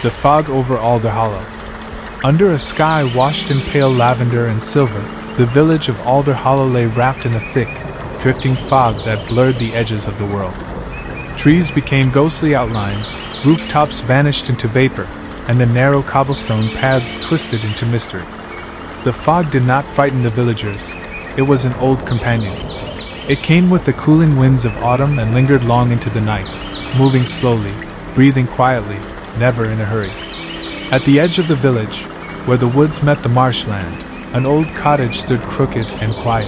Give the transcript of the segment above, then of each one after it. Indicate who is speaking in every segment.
Speaker 1: The fog over Alder Hollow. Under a sky washed in pale lavender and silver, the village of Alder Hollow lay wrapped in a thick, drifting fog that blurred the edges of the world. Trees became ghostly outlines, rooftops vanished into vapor, and the narrow cobblestone paths twisted into mystery. The fog did not frighten the villagers. It was an old companion. It came with the cooling winds of autumn and lingered long into the night, moving slowly, breathing quietly, never in a hurry. At the edge of the village, where the woods met the marshland, an old cottage stood crooked and quiet.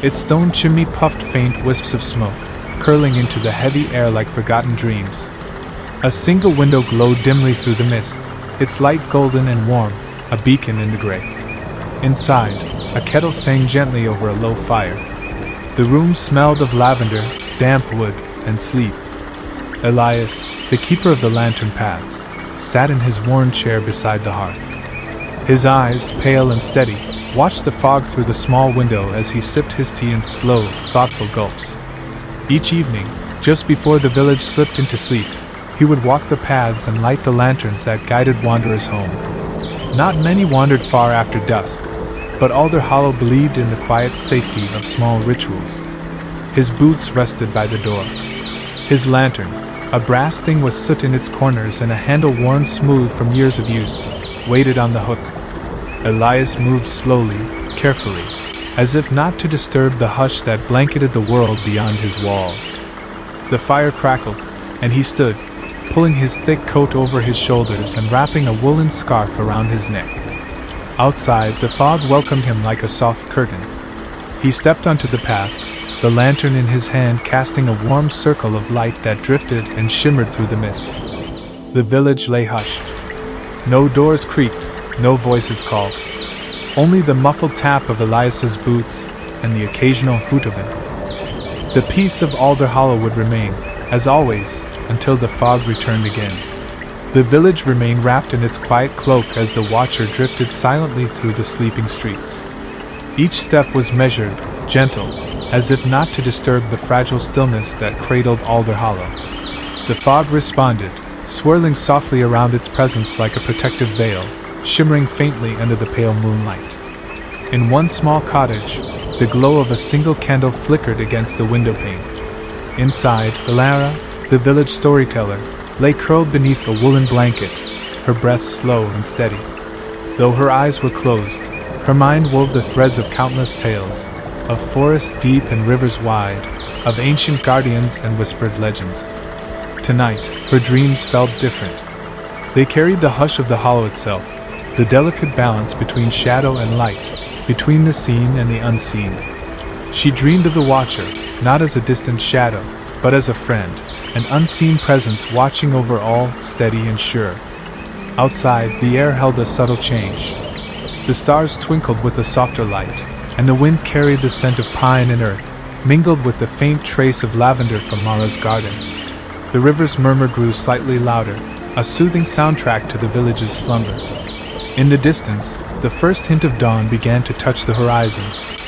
Speaker 1: Its stone chimney puffed faint wisps of smoke, curling into the heavy air like forgotten dreams. A single window glowed dimly through the mist, its light golden and warm, a beacon in the gray. Inside, a kettle sang gently over a low fire. The room smelled of lavender, damp wood, and sleep. Elias, the keeper of the lantern paths, sat in his worn chair beside the hearth. His eyes, pale and steady, watched the fog through the small window as he sipped his tea in slow, thoughtful gulps. Each evening, just before the village slipped into sleep, he would walk the paths and light the lanterns that guided wanderers home. Not many wandered far after dusk, but Alder Hollow believed in the quiet safety of small rituals. His boots rested by the door. His lantern, a brass thing with soot in its corners and a handle worn smooth from years of use, waited on the hook. Elias moved slowly, carefully, as if not to disturb the hush that blanketed the world beyond his walls. The fire crackled, and he stood, pulling his thick coat over his shoulders and wrapping a woolen scarf around his neck. Outside, the fog welcomed him like a soft curtain. He stepped onto the path, the lantern in his hand casting a warm circle of light that drifted and shimmered through the mist. The village lay hushed. No doors creaked, no voices called. Only the muffled tap of Elias's boots and the occasional hoot of him. The peace of Alder Hollow would remain, as always, until the fog returned again. The village remained wrapped in its quiet cloak as the watcher drifted silently through the sleeping streets. Each step was measured, gentle, as if not to disturb the fragile stillness that cradled Alder Hollow. The fog responded, swirling softly around its presence like a protective veil, shimmering faintly under the pale moonlight. In one small cottage, the glow of a single candle flickered against the window pane. Inside, Ilara, the village storyteller, lay curled beneath a woolen blanket, her breath slow and steady. Though her eyes were closed, her mind wove the threads of countless tales, of forests deep and rivers wide, of ancient guardians and whispered legends. Tonight, her dreams felt different. They carried the hush of the hollow itself, the delicate balance between shadow and light, between the seen and the unseen. She dreamed of the watcher, not as a distant shadow, but as a friend, an unseen presence watching over all, steady and sure. Outside, the air held a subtle change. The stars twinkled with a softer light, and the wind carried the scent of pine and earth, mingled with the faint trace of lavender from Mara's garden. The river's murmur grew slightly louder, a soothing soundtrack to the village's slumber. In the distance, the first hint of dawn began to touch the horizon,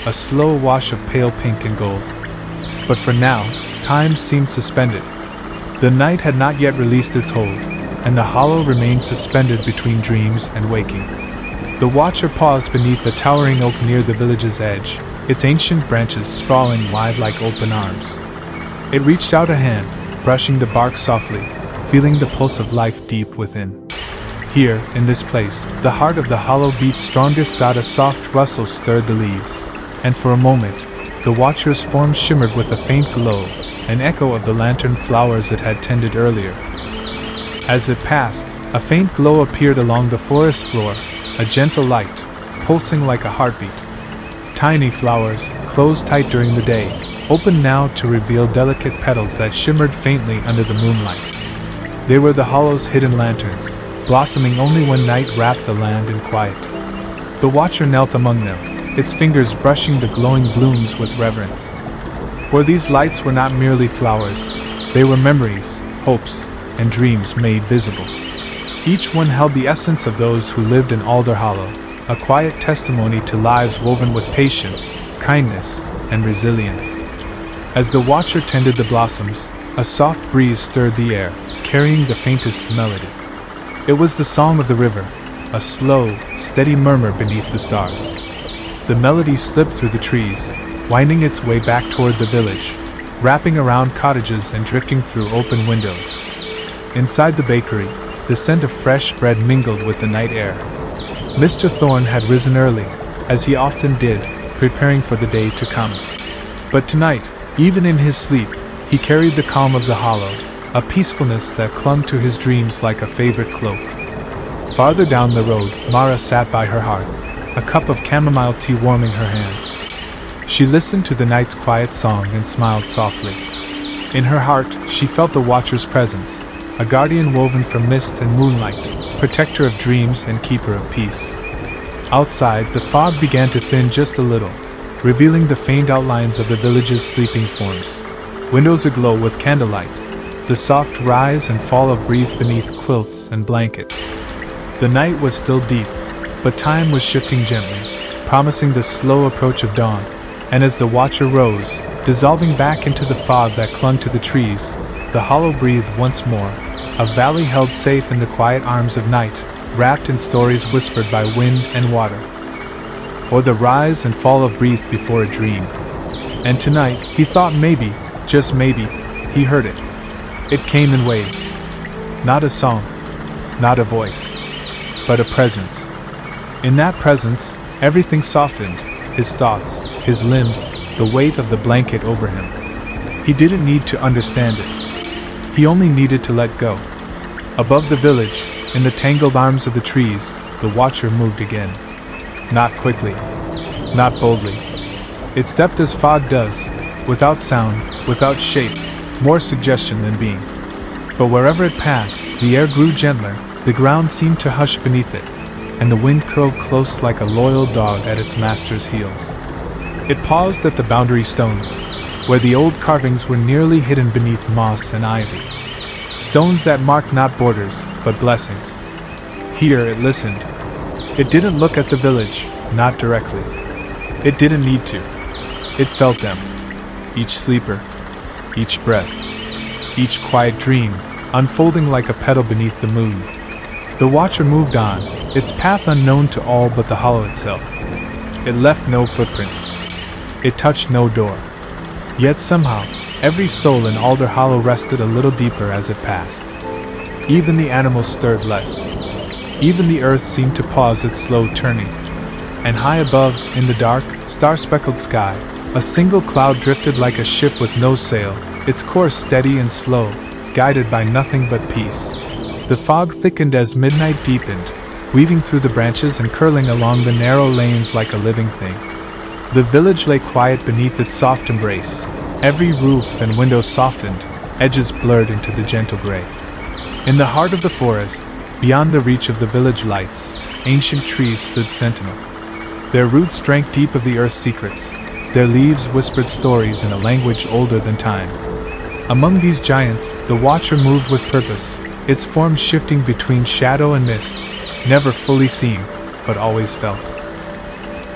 Speaker 1: a slow wash of pale pink and gold. But for now, time seemed suspended. The night had not yet released its hold, and the hollow remained suspended between dreams and waking. The watcher paused beneath a towering oak near the village's edge, its ancient branches sprawling wide like open arms. It reached out a hand, brushing the bark softly, feeling the pulse of life deep within. Here, in this place, the heart of the hollow beat strongest. A soft rustle stirred the leaves, and for a moment, the watcher's form shimmered with a faint glow, an echo of the lantern flowers it had tended earlier. As it passed, a faint glow appeared along the forest floor, a gentle light, pulsing like a heartbeat. Tiny flowers, closed tight during the day, opened now to reveal delicate petals that shimmered faintly under the moonlight. They were the hollow's hidden lanterns, blossoming only when night wrapped the land in quiet. The watcher knelt among them, its fingers brushing the glowing blooms with reverence. For these lights were not merely flowers, they were memories, hopes, and dreams made visible. Each one held the essence of those who lived in Alder Hollow, a quiet testimony to lives woven with patience, kindness, and resilience. As the watcher tended the blossoms, a soft breeze stirred the air, carrying the faintest melody. It was the song of the river, a slow, steady murmur beneath the stars. The melody slipped through the trees, winding its way back toward the village, wrapping around cottages and drifting through open windows. Inside the bakery, the scent of fresh bread mingled with the night air. Mr. Thorne had risen early, as he often did, preparing for the day to come. But tonight, even in his sleep, he carried the calm of the hollow, a peacefulness that clung to his dreams like a favorite cloak. Farther down the road, Mara sat by her hearth, a cup of chamomile tea warming her hands. She listened to the night's quiet song and smiled softly. In her heart, she felt the Watcher's presence, a guardian woven from mist and moonlight, protector of dreams and keeper of peace. Outside, the fog began to thin just a little, revealing the faint outlines of the village's sleeping forms. Windows aglow with candlelight, the soft rise and fall of breath beneath quilts and blankets. The night was still deep, but time was shifting gently, promising the slow approach of dawn, and as the Watcher rose, dissolving back into the fog that clung to the trees, the hollow breathed once more, a valley held safe in the quiet arms of night, wrapped in stories whispered by wind and water, or the rise and fall of breath before a dream. And tonight, he thought maybe, just maybe, he heard it. It came in waves. Not a song, not a voice, but a presence. In that presence, everything softened, his thoughts, his limbs, the weight of the blanket over him. He didn't need to understand it. He only needed to let go. Above the village, in the tangled arms of the trees, the Watcher moved again. Not quickly, not boldly. It stepped as fog does, without sound, without shape, more suggestion than being. But wherever it passed, the air grew gentler, the ground seemed to hush beneath it, and the wind curled close like a loyal dog at its master's heels. It paused at the boundary stones, where the old carvings were nearly hidden beneath moss and ivy. Stones that marked not borders, but blessings. Here it listened. It didn't look at the village, not directly. It didn't need to. It felt them. Each sleeper, each breath, each quiet dream, unfolding like a petal beneath the moon. The Watcher moved on, its path unknown to all but the hollow itself. It left no footprints. It touched no door. Yet somehow, every soul in Alder Hollow rested a little deeper as it passed. Even the animals stirred less. Even the earth seemed to pause its slow turning. And high above, in the dark, star-speckled sky, a single cloud drifted like a ship with no sail, its course steady and slow, guided by nothing but peace. The fog thickened as midnight deepened, weaving through the branches and curling along the narrow lanes like a living thing. The village lay quiet beneath its soft embrace. Every roof and window softened, edges blurred into the gentle gray. In the heart of the forest, beyond the reach of the village lights, ancient trees stood sentinel. Their roots drank deep of the earth's secrets. Their leaves whispered stories in a language older than time. Among these giants, the Watcher moved with purpose, its form shifting between shadow and mist, never fully seen, but always felt.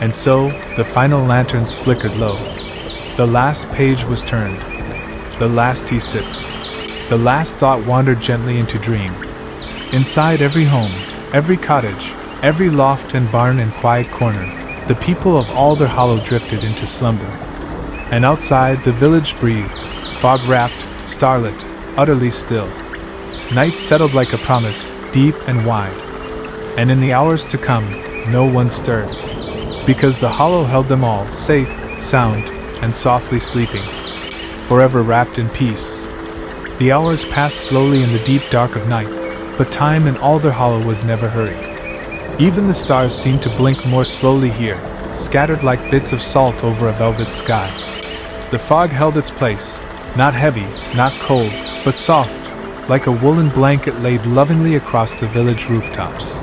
Speaker 1: And so, the final lanterns flickered low. The last page was turned. The last tea sipped. The last thought wandered gently into dream. Inside every home, every cottage, every loft and barn and quiet corner, the people of Alder Hollow drifted into slumber. And outside, the village breathed, fog-wrapped, starlit, utterly still. Night settled like a promise, deep and wide. And in the hours to come, no one stirred. Because the hollow held them all, safe, sound, and softly sleeping, forever wrapped in peace. The hours passed slowly in the deep dark of night, but time in Alder Hollow was never hurried. Even the stars seemed to blink more slowly here, scattered like bits of salt over a velvet sky. The fog held its place, not heavy, not cold, but soft, like a woolen blanket laid lovingly across the village rooftops.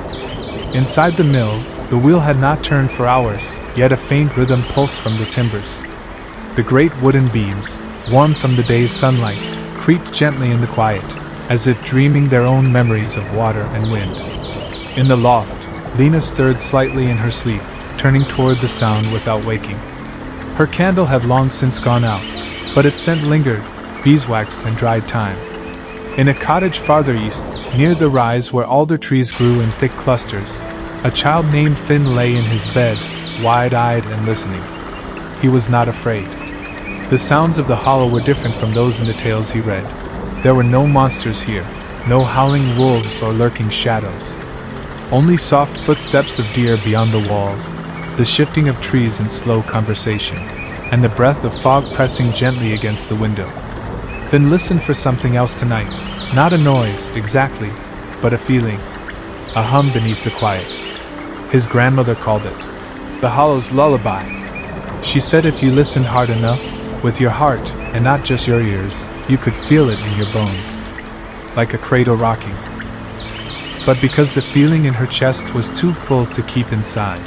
Speaker 1: Inside the mill, the wheel had not turned for hours, yet a faint rhythm pulsed from the timbers. The great wooden beams, warm from the day's sunlight, creaked gently in the quiet, as if dreaming their own memories of water and wind. In the loft, Lena stirred slightly in her sleep, turning toward the sound without waking. Her candle had long since gone out, but its scent lingered, beeswax and dried thyme. In a cottage farther east, near the rise where alder trees grew in thick clusters, a child named Finn lay in his bed, wide-eyed and listening. He was not afraid. The sounds of the hollow were different from those in the tales he read. There were no monsters here, no howling wolves or lurking shadows. Only soft footsteps of deer beyond the walls, the shifting of trees in slow conversation, and the breath of fog pressing gently against the window. Finn listened for something else tonight, not a noise, exactly, but a feeling, a hum beneath the quiet. His grandmother called it the hollow's lullaby. She said if you listened hard enough, with your heart, and not just your ears, you could feel it in your bones, like a cradle rocking. But because the feeling in her chest was too full to keep inside,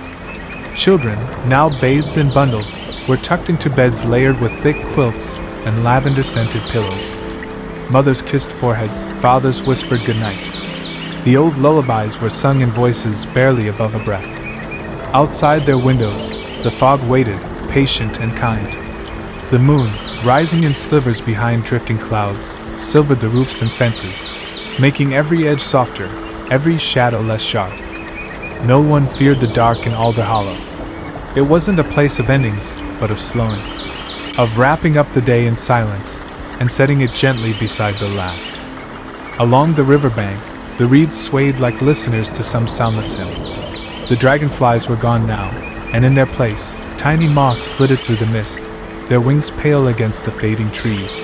Speaker 1: children, now bathed and bundled, were tucked into beds layered with thick quilts and lavender-scented pillows. Mothers kissed foreheads, fathers whispered goodnight. The old lullabies were sung in voices barely above a breath. Outside their windows, the fog waited, patient and kind. The moon, rising in slivers behind drifting clouds, silvered the roofs and fences, making every edge softer, every shadow less sharp. No one feared the dark in Alder Hollow. It wasn't a place of endings, but of slowing, of wrapping up the day in silence, and setting it gently beside the last. Along the riverbank, the reeds swayed like listeners to some soundless hymn. The dragonflies were gone now, and in their place, tiny moths flitted through the mist, their wings pale against the fading trees.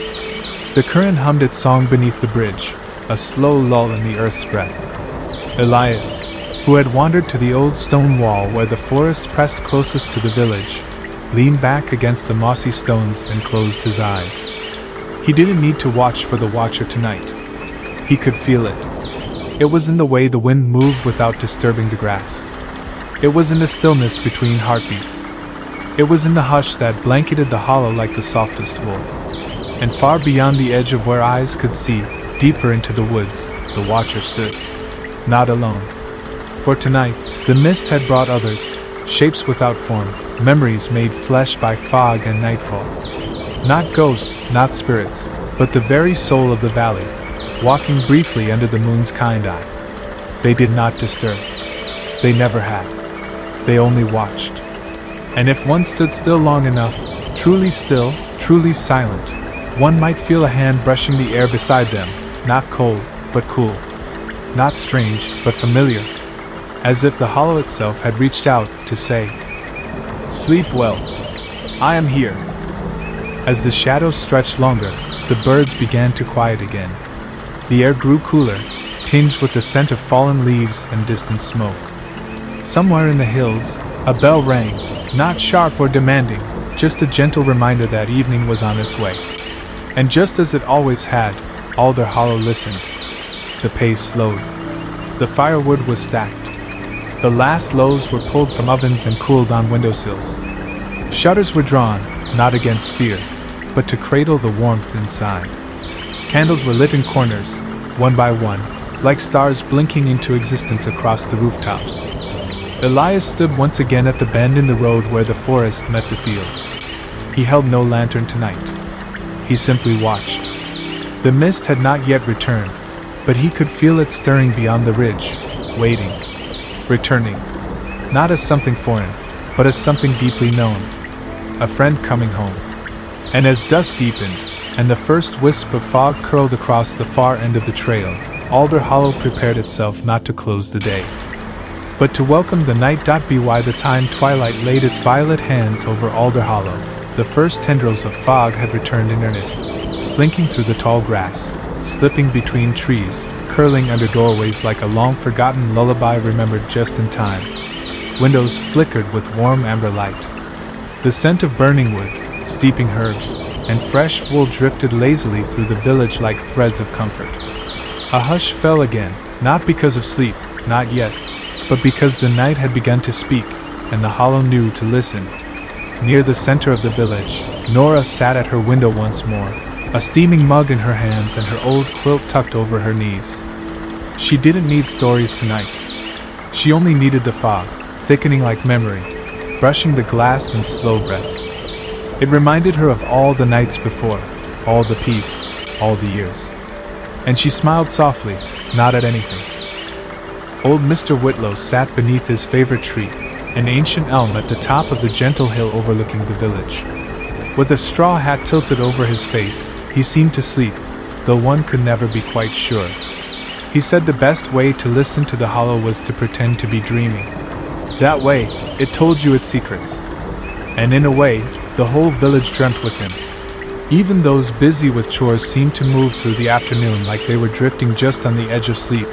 Speaker 1: The current hummed its song beneath the bridge, a slow lull in the earth's breath. Elias, who had wandered to the old stone wall where the forest pressed closest to the village, leaned back against the mossy stones and closed his eyes. He didn't need to watch for the watcher tonight. He could feel it. It was in the way the wind moved without disturbing the grass. It was in the stillness between heartbeats. It was in the hush that blanketed the hollow like the softest wool. And far beyond the edge of where eyes could see, deeper into the woods, the watcher stood. Not alone. For tonight, the mist had brought others, shapes without form, memories made flesh by fog and nightfall. Not ghosts, not spirits, but the very soul of the valley, walking briefly under the moon's kind eye. They did not disturb. They never had. They only watched. And if one stood still long enough, truly still, truly silent, one might feel a hand brushing the air beside them, not cold, but cool. Not strange, but familiar. As if the hollow itself had reached out to say, "Sleep well. I am here." As the shadows stretched longer, the birds began to quiet again. The air grew cooler, tinged with the scent of fallen leaves and distant smoke. Somewhere in the hills, a bell rang, not sharp or demanding, just a gentle reminder that evening was on its way. And just as it always had, Alder Hollow listened. The pace slowed. The firewood was stacked. The last loaves were pulled from ovens and cooled on windowsills. Shutters were drawn, not against fear, but to cradle the warmth inside. Candles were lit in corners, one by one, like stars blinking into existence across the rooftops. Elias stood once again at the bend in the road where the forest met the field. He held no lantern tonight. He simply watched. The mist had not yet returned, but he could feel it stirring beyond the ridge, waiting, returning, not as something foreign, but as something deeply known, a friend coming home. And as dusk deepened, and the first wisp of fog curled across the far end of the trail, Alder Hollow prepared itself not to close the day, but to welcome the night. By the time twilight laid its violet hands over Alder Hollow, the first tendrils of fog had returned in earnest, slinking through the tall grass, slipping between trees, curling under doorways like a long-forgotten lullaby remembered just in time. Windows flickered with warm amber light. The scent of burning wood, steeping herbs, and fresh wool drifted lazily through the village like threads of comfort. A hush fell again, not because of sleep, not yet, but because the night had begun to speak, and the hollow knew to listen. Near the center of the village, Nora sat at her window once more, a steaming mug in her hands and her old quilt tucked over her knees. She didn't need stories tonight. She only needed the fog, thickening like memory, brushing the glass in slow breaths. It reminded her of all the nights before, all the peace, all the years. And she smiled softly, not at anything. Old Mr. Whitlow sat beneath his favorite tree, an ancient elm at the top of the gentle hill overlooking the village. With a straw hat tilted over his face, he seemed to sleep, though one could never be quite sure. He said the best way to listen to the hollow was to pretend to be dreaming. That way, it told you its secrets. And in a way, the whole village dreamt with him. Even those busy with chores seemed to move through the afternoon like they were drifting just on the edge of sleep,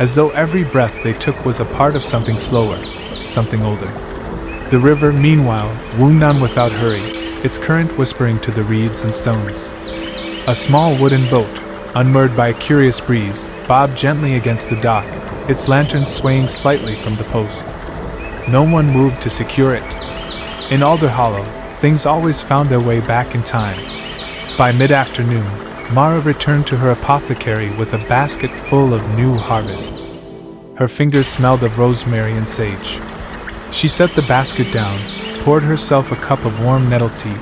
Speaker 1: as though every breath they took was a part of something slower, something older. The river, meanwhile, wound on without hurry, its current whispering to the reeds and stones. A small wooden boat, unmoored by a curious breeze, bobbed gently against the dock, its lantern swaying slightly from the post. No one moved to secure it. In Alder Hollow, things always found their way back in time. By mid-afternoon, Mara returned to her apothecary with a basket full of new harvest. Her fingers smelled of rosemary and sage. She set the basket down, poured herself a cup of warm nettle tea,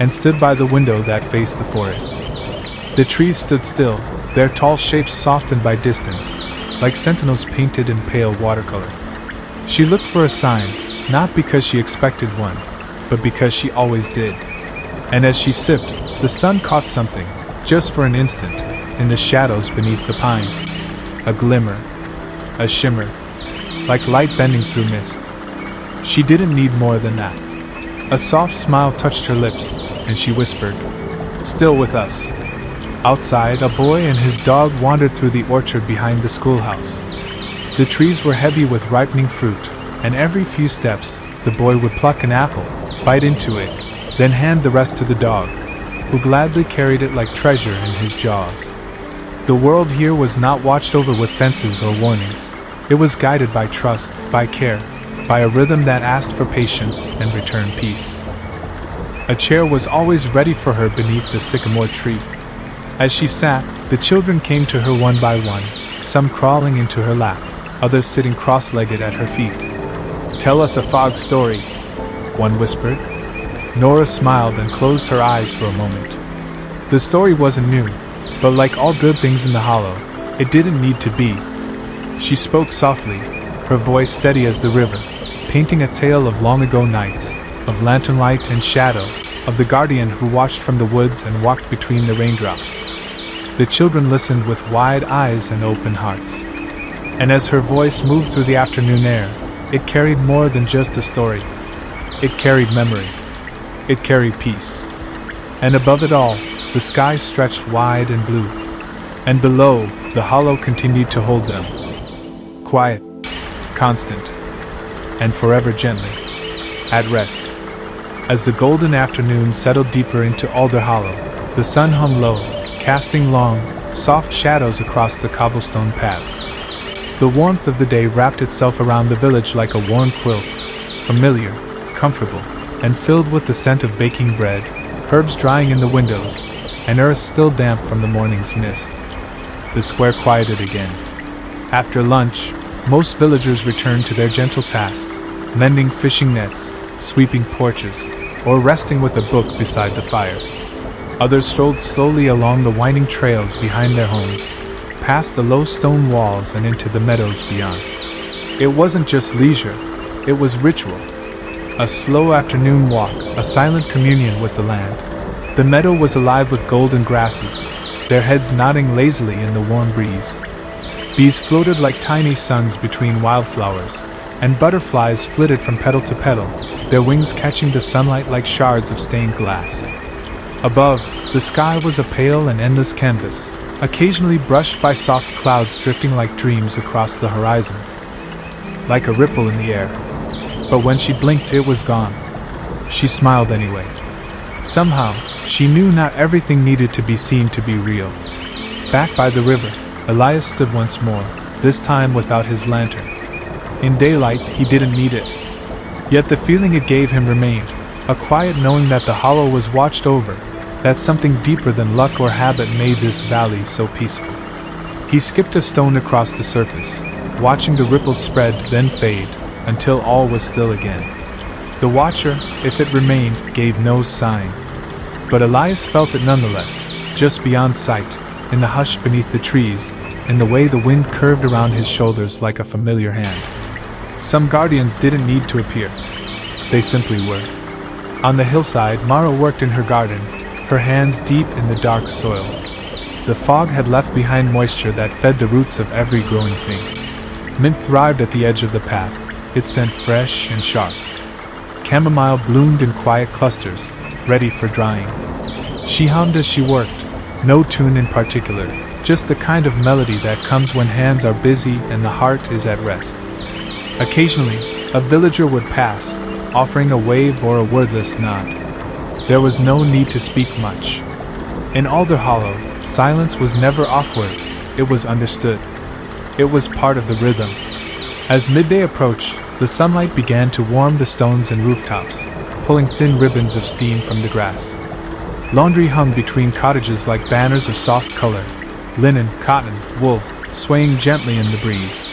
Speaker 1: and stood by the window that faced the forest. The trees stood still, their tall shapes softened by distance, like sentinels painted in pale watercolor. She looked for a sign, not because she expected one, but because she always did. And as she sipped, the sun caught something, just for an instant, in the shadows beneath the pine. A glimmer, a shimmer, like light bending through mist. She didn't need more than that. A soft smile touched her lips, and she whispered, "Still with us." Outside, a boy and his dog wandered through the orchard behind the schoolhouse. The trees were heavy with ripening fruit, and every few steps, the boy would pluck an apple, bite into it, then hand the rest to the dog, who gladly carried it like treasure in his jaws. The world here was not watched over with fences or warnings. It was guided by trust, by care, by a rhythm that asked for patience and returned peace. A chair was always ready for her beneath the sycamore tree. As she sat, the children came to her one by one, some crawling into her lap, others sitting cross-legged at her feet. "Tell us a fog story," one whispered. Nora smiled and closed her eyes for a moment. The story wasn't new, but like all good things in the hollow, it didn't need to be. She spoke softly, her voice steady as the river, painting a tale of long-ago nights, of lantern light and shadow, of the guardian who watched from the woods and walked between the raindrops. The children listened with wide eyes and open hearts. And as her voice moved through the afternoon air, it carried more than just a story. It carried memory. It carried peace. And above it all, the sky stretched wide and blue. And below, the hollow continued to hold them. Quiet, constant, and forever gently, at rest. As the golden afternoon settled deeper into Alder Hollow, the sun hung low, casting long, soft shadows across the cobblestone paths. The warmth of the day wrapped itself around the village like a warm quilt, familiar, comfortable, and filled with the scent of baking bread, herbs drying in the windows, and earth still damp from the morning's mist. The square quieted again. After lunch, most villagers returned to their gentle tasks, mending fishing nets, sweeping porches, or resting with a book beside the fire. Others strolled slowly along the winding trails behind their homes, past the low stone walls and into the meadows beyond. It wasn't just leisure, it was ritual. A slow afternoon walk, a silent communion with the land. The meadow was alive with golden grasses, their heads nodding lazily in the warm breeze. Bees floated like tiny suns between wildflowers, and butterflies flitted from petal to petal, their wings catching the sunlight like shards of stained glass. Above, the sky was a pale and endless canvas, occasionally brushed by soft clouds drifting like dreams across the horizon. Like a ripple in the air. But when she blinked, it was gone. She smiled anyway. Somehow, she knew not everything needed to be seen to be real. Back by the river, Elias stood once more, this time without his lantern. In daylight, he didn't need it. Yet the feeling it gave him remained, a quiet knowing that the hollow was watched over, that something deeper than luck or habit made this valley so peaceful. He skipped a stone across the surface, watching the ripples spread, then fade, until all was still again. The watcher, if it remained, gave no sign. But Elias felt it nonetheless, just beyond sight, in the hush beneath the trees, in the way the wind curved around his shoulders like a familiar hand. Some guardians didn't need to appear. They simply were. On the hillside, Mara worked in her garden, her hands deep in the dark soil. The fog had left behind moisture that fed the roots of every growing thing. Mint thrived at the edge of the path, its scent fresh and sharp. Chamomile bloomed in quiet clusters, ready for drying. She hummed as she worked, no tune in particular, just the kind of melody that comes when hands are busy and the heart is at rest. Occasionally, a villager would pass, offering a wave or a wordless nod. There was no need to speak much. In Alder Hollow, silence was never awkward, it was understood. It was part of the rhythm. As midday approached, the sunlight began to warm the stones and rooftops, pulling thin ribbons of steam from the grass. Laundry hung between cottages like banners of soft color, linen, cotton, wool, swaying gently in the breeze.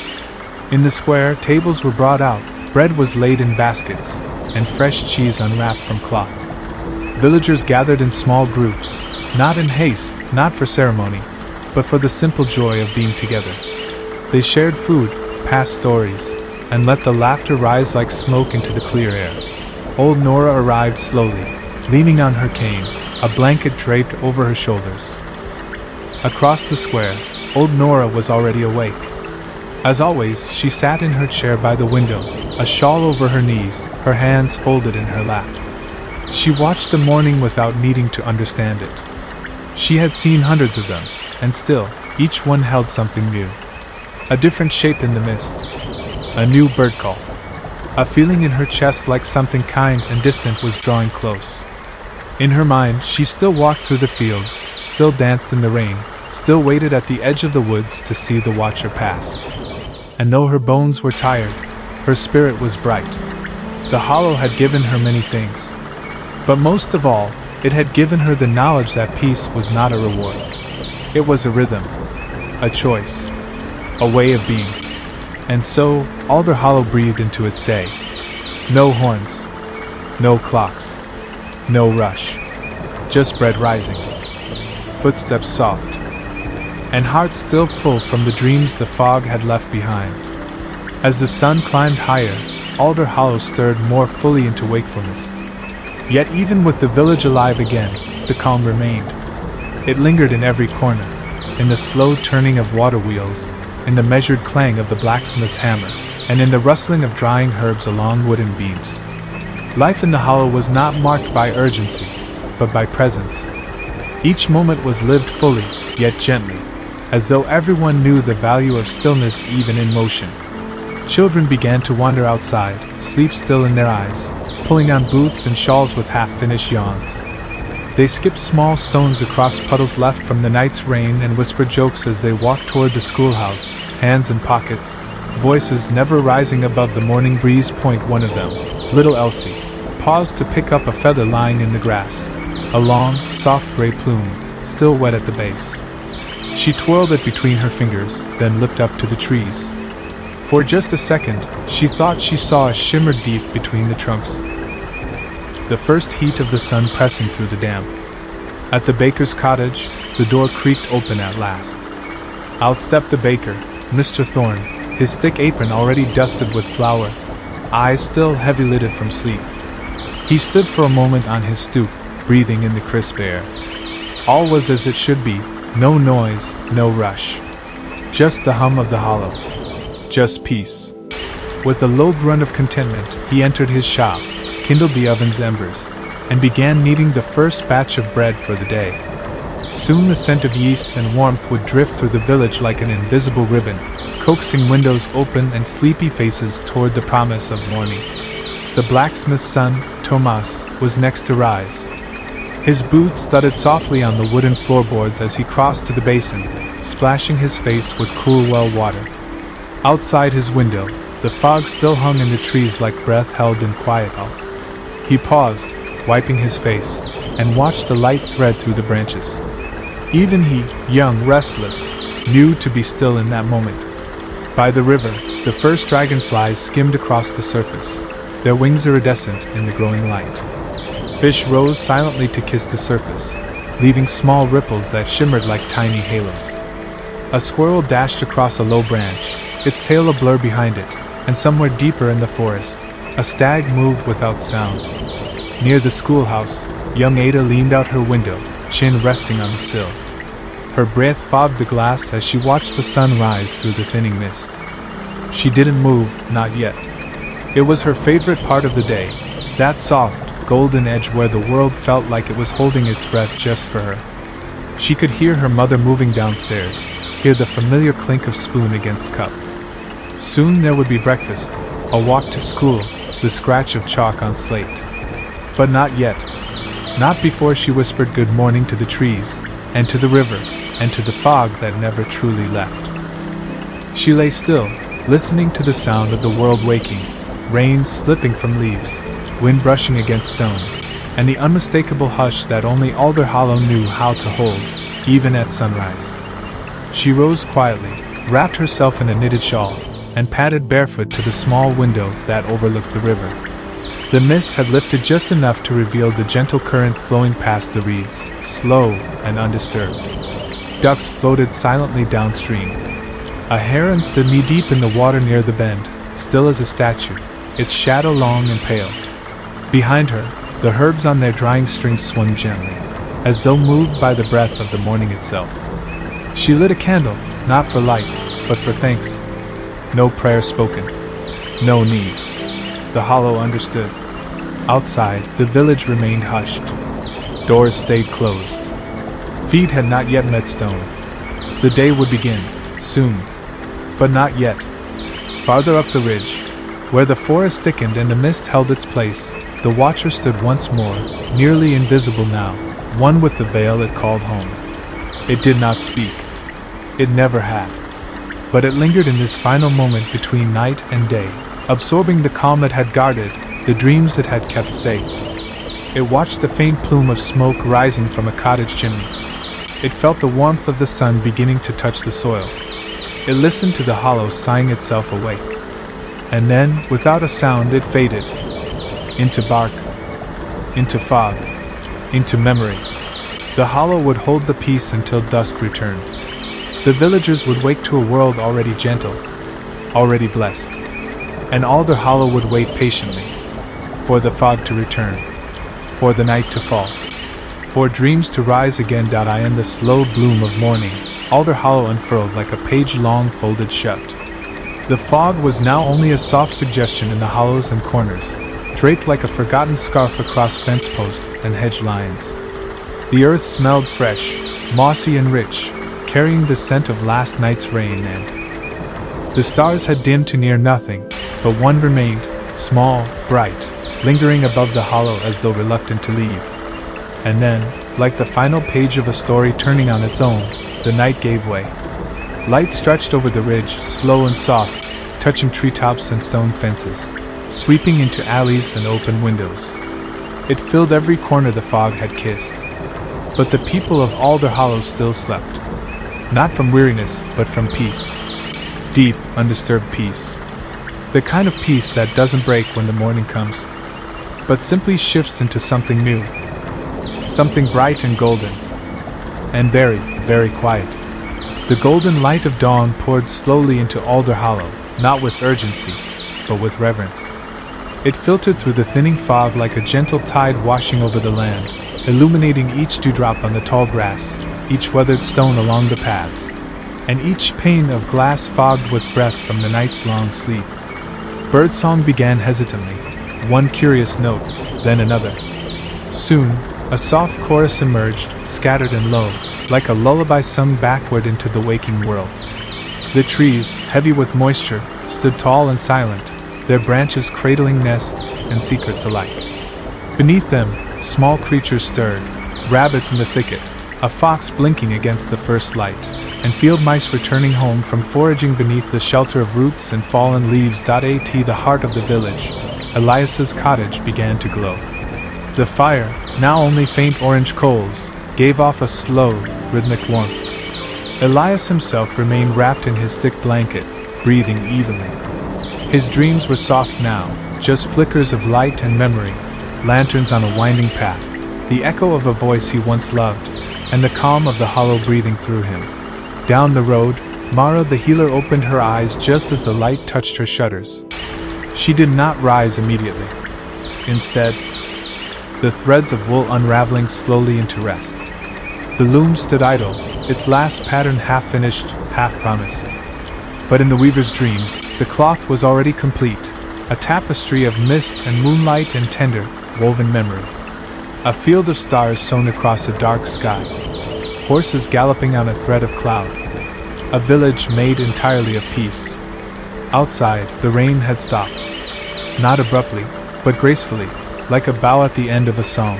Speaker 1: In the square, tables were brought out, bread was laid in baskets, and fresh cheese unwrapped from cloth. Villagers gathered in small groups, not in haste, not for ceremony, but for the simple joy of being together. They shared food, passed stories, and let the laughter rise like smoke into the clear air. Old Nora arrived slowly, leaning on her cane, a blanket draped over her shoulders. Across the square, old Nora was already awake. As always, she sat in her chair by the window, a shawl over her knees, her hands folded in her lap. She watched the morning without needing to understand it. She had seen hundreds of them, and still, each one held something new. A different shape in the mist. A new bird call. A feeling in her chest like something kind and distant was drawing close. In her mind, she still walked through the fields, still danced in the rain, still waited at the edge of the woods to see the watcher pass. And though her bones were tired, her spirit was bright. The hollow had given her many things. But most of all, it had given her the knowledge that peace was not a reward. It was a rhythm, a choice, a way of being. And so, Alder Hollow breathed into its day. No horns, no clocks, no rush. Just bread rising, footsteps soft, and hearts still full from the dreams the fog had left behind. As the sun climbed higher, Alder Hollow stirred more fully into wakefulness. Yet even with the village alive again, the calm remained. It lingered in every corner, in the slow turning of water wheels, in the measured clang of the blacksmith's hammer, and in the rustling of drying herbs along wooden beams. Life in the hollow was not marked by urgency, but by presence. Each moment was lived fully, yet gently, as though everyone knew the value of stillness even in motion. Children began to wander outside, sleep still in their eyes, pulling on boots and shawls with half-finished yawns. They skipped small stones across puddles left from the night's rain and whispered jokes as they walked toward the schoolhouse, hands in pockets, voices never rising above the morning breeze. One of them, little Elsie, paused to pick up a feather lying in the grass, a long, soft gray plume, still wet at the base. She twirled it between her fingers, then looked up to the trees. For just a second, she thought she saw a shimmer deep between the trunks. The first heat of the sun pressing through the damp. At the baker's cottage, the door creaked open at last. Out stepped the baker, Mr. Thorne, his thick apron already dusted with flour, eyes still heavy-lidded from sleep. He stood for a moment on his stoop, breathing in the crisp air. All was as it should be, no noise, no rush. Just the hum of the hollow. Just peace. With a low grunt of contentment, he entered his shop, kindled the oven's embers, and began kneading the first batch of bread for the day. Soon the scent of yeast and warmth would drift through the village like an invisible ribbon, coaxing windows open and sleepy faces toward the promise of morning. The blacksmith's son, Tomas, was next to rise. His boots thudded softly on the wooden floorboards as he crossed to the basin, splashing his face with cool well water. Outside his window, the fog still hung in the trees like breath held in quiet awe. He paused, wiping his face, and watched the light thread through the branches. Even he, young, restless, knew to be still in that moment. By the river, the first dragonflies skimmed across the surface, their wings iridescent in the growing light. Fish rose silently to kiss the surface, leaving small ripples that shimmered like tiny halos. A squirrel dashed across a low branch, its tail a blur behind it, and somewhere deeper in the forest, a stag moved without sound. Near the schoolhouse, young Ada leaned out her window, chin resting on the sill. Her breath fogged the glass as she watched the sun rise through the thinning mist. She didn't move, not yet. It was her favorite part of the day, that soft, golden edge where the world felt like it was holding its breath just for her. She could hear her mother moving downstairs, hear the familiar clink of spoon against cup. Soon there would be breakfast, a walk to school, the scratch of chalk on slate. But not yet. Not before she whispered good morning to the trees, and to the river, and to the fog that never truly left. She lay still, listening to the sound of the world waking, rain slipping from leaves, wind brushing against stone, and the unmistakable hush that only Alder Hollow knew how to hold, even at sunrise. She rose quietly, wrapped herself in a knitted shawl, and padded barefoot to the small window that overlooked the river. The mist had lifted just enough to reveal the gentle current flowing past the reeds, slow and undisturbed. Ducks floated silently downstream. A heron stood knee-deep in the water near the bend, still as a statue, its shadow long and pale. Behind her, the herbs on their drying strings swung gently, as though moved by the breath of the morning itself. She lit a candle, not for light, but for thanks. No prayer spoken. No need. The hollow understood. Outside, the village remained hushed. Doors stayed closed. Feet had not yet met stone. The day would begin, soon. But not yet. Farther up the ridge, where the forest thickened and the mist held its place, the watcher stood once more, nearly invisible now, one with the veil it called home. It did not speak. It never had. But it lingered in this final moment between night and day, absorbing the calm it had guarded, the dreams it had kept safe. It watched the faint plume of smoke rising from a cottage chimney. It felt the warmth of the sun beginning to touch the soil. It listened to the hollow sighing itself awake. And then, without a sound, it faded. Into bark. Into fog. Into memory. The hollow would hold the peace until dusk returned. The villagers would wake to a world already gentle, already blessed. And Alder Hollow would wait patiently for the fog to return, for the night to fall, for dreams to rise again. In the slow bloom of morning, Alder Hollow unfurled like a page long folded shut. The fog was now only a soft suggestion in the hollows and corners, draped like a forgotten scarf across fence posts and hedge lines. The earth smelled fresh, mossy and rich, carrying the scent of last night's rain, and the stars had dimmed to near nothing, but one remained, small, bright, lingering above the hollow as though reluctant to leave. And then, like the final page of a story turning on its own, the night gave way. Light stretched over the ridge, slow and soft, touching treetops and stone fences, sweeping into alleys and open windows. It filled every corner the fog had kissed. But the people of Alder Hollow still slept. Not from weariness, but from peace. Deep, undisturbed peace. The kind of peace that doesn't break when the morning comes, but simply shifts into something new. Something bright and golden. And very, very quiet. The golden light of dawn poured slowly into Alder Hollow, not with urgency, but with reverence. It filtered through the thinning fog like a gentle tide washing over the land, illuminating each dewdrop on the tall grass, each weathered stone along the paths, and each pane of glass fogged with breath from the night's long sleep. Birdsong began hesitantly, one curious note, then another. Soon, a soft chorus emerged, scattered and low, like a lullaby sung backward into the waking world. The trees, heavy with moisture, stood tall and silent, their branches cradling nests and secrets alike. Beneath them, small creatures stirred, rabbits in the thicket, a fox blinking against the first light, and field mice returning home from foraging beneath the shelter of roots and fallen leaves. At the heart of the village, Elias's cottage began to glow. The fire, now only faint orange coals, gave off a slow, rhythmic warmth. Elias himself remained wrapped in his thick blanket, breathing evenly. His dreams were soft now, just flickers of light and memory, lanterns on a winding path, the echo of a voice he once loved, and the calm of the hollow breathing through him. Down the road, Mara the healer opened her eyes just as the light touched her shutters. She did not rise immediately. Instead, the threads of wool unraveling slowly into rest. The loom stood idle, its last pattern half finished, half promised. But in the weaver's dreams, the cloth was already complete, a tapestry of mist and moonlight and tender, woven memory. A field of stars sewn across a dark sky, horses galloping on a thread of cloud, a village made entirely of peace. Outside, the rain had stopped. Not abruptly, but gracefully, like a bow at the end of a song.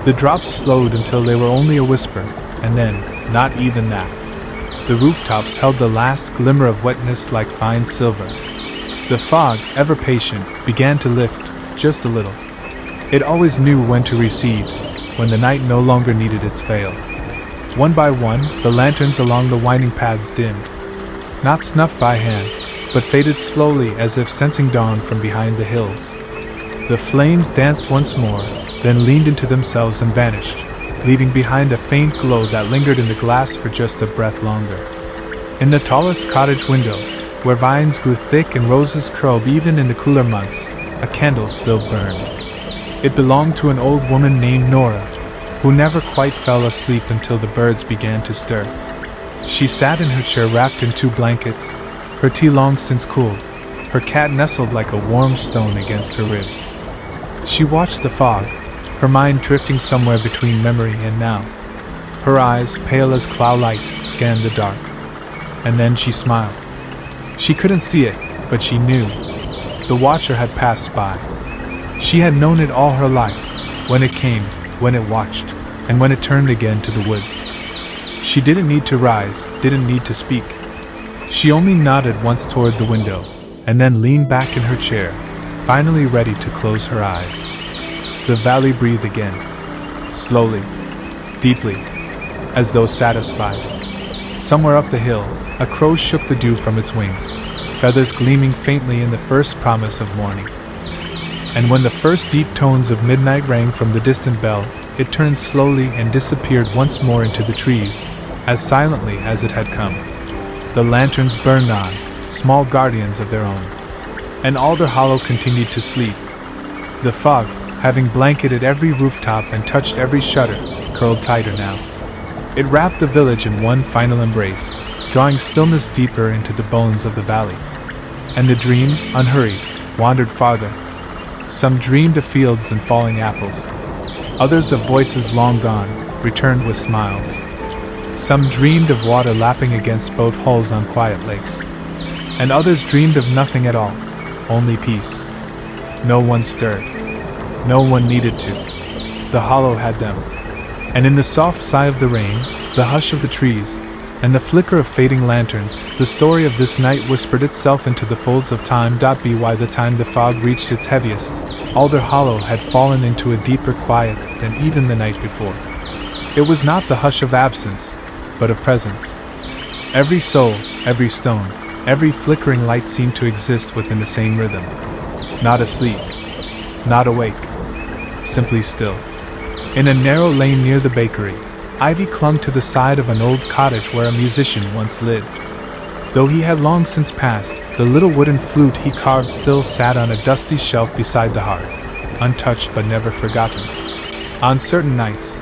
Speaker 1: The drops slowed until they were only a whisper, and then, not even that. The rooftops held the last glimmer of wetness like fine silver. The fog, ever patient, began to lift, just a little. It always knew when to recede, when the night no longer needed its veil. One by one, the lanterns along the winding paths dimmed. Not snuffed by hand, but faded slowly as if sensing dawn from behind the hills. The flames danced once more, then leaned into themselves and vanished, leaving behind a faint glow that lingered in the glass for just a breath longer. In the tallest cottage window, where vines grew thick and roses curled even in the cooler months, a candle still burned. It belonged to an old woman named Nora, who never quite fell asleep until the birds began to stir. She sat in her chair wrapped in 2 blankets, her tea long since cooled, her cat nestled like a warm stone against her ribs. She watched the fog, her mind drifting somewhere between memory and now. Her eyes, pale as cloud light, scanned the dark. And then she smiled. She couldn't see it, but she knew. The watcher had passed by. She had known it all her life, when it came, when it watched, and when it turned again to the woods. She didn't need to rise, didn't need to speak. She only nodded once toward the window, and then leaned back in her chair, finally ready to close her eyes. The valley breathed again, slowly, deeply, as though satisfied. Somewhere up the hill, a crow shook the dew from its wings, feathers gleaming faintly in the first promise of morning. And when the first deep tones of midnight rang from the distant bell, it turned slowly and disappeared once more into the trees, as silently as it had come. The lanterns burned on, small guardians of their own. And Alder Hollow continued to sleep. The fog, having blanketed every rooftop and touched every shutter, curled tighter now. It wrapped the village in one final embrace, drawing stillness deeper into the bones of the valley. And the dreams, unhurried, wandered farther. Some dreamed of fields and falling apples. Others of voices long gone, returned with smiles. Some dreamed of water lapping against boat hulls on quiet lakes. And others dreamed of nothing at all, only peace. No one stirred. No one needed to. The hollow had them. And in the soft sigh of the rain, the hush of the trees, and the flicker of fading lanterns, the story of this night whispered itself into the folds of time. By the time the fog reached its heaviest, Alder Hollow had fallen into a deeper quiet than even the night before. It was not the hush of absence, but of presence. Every soul, every stone, every flickering light seemed to exist within the same rhythm. Not asleep, not awake, simply still. In a narrow lane near the bakery, ivy clung to the side of an old cottage where a musician once lived. Though he had long since passed, the little wooden flute he carved still sat on a dusty shelf beside the hearth, untouched but never forgotten. On certain nights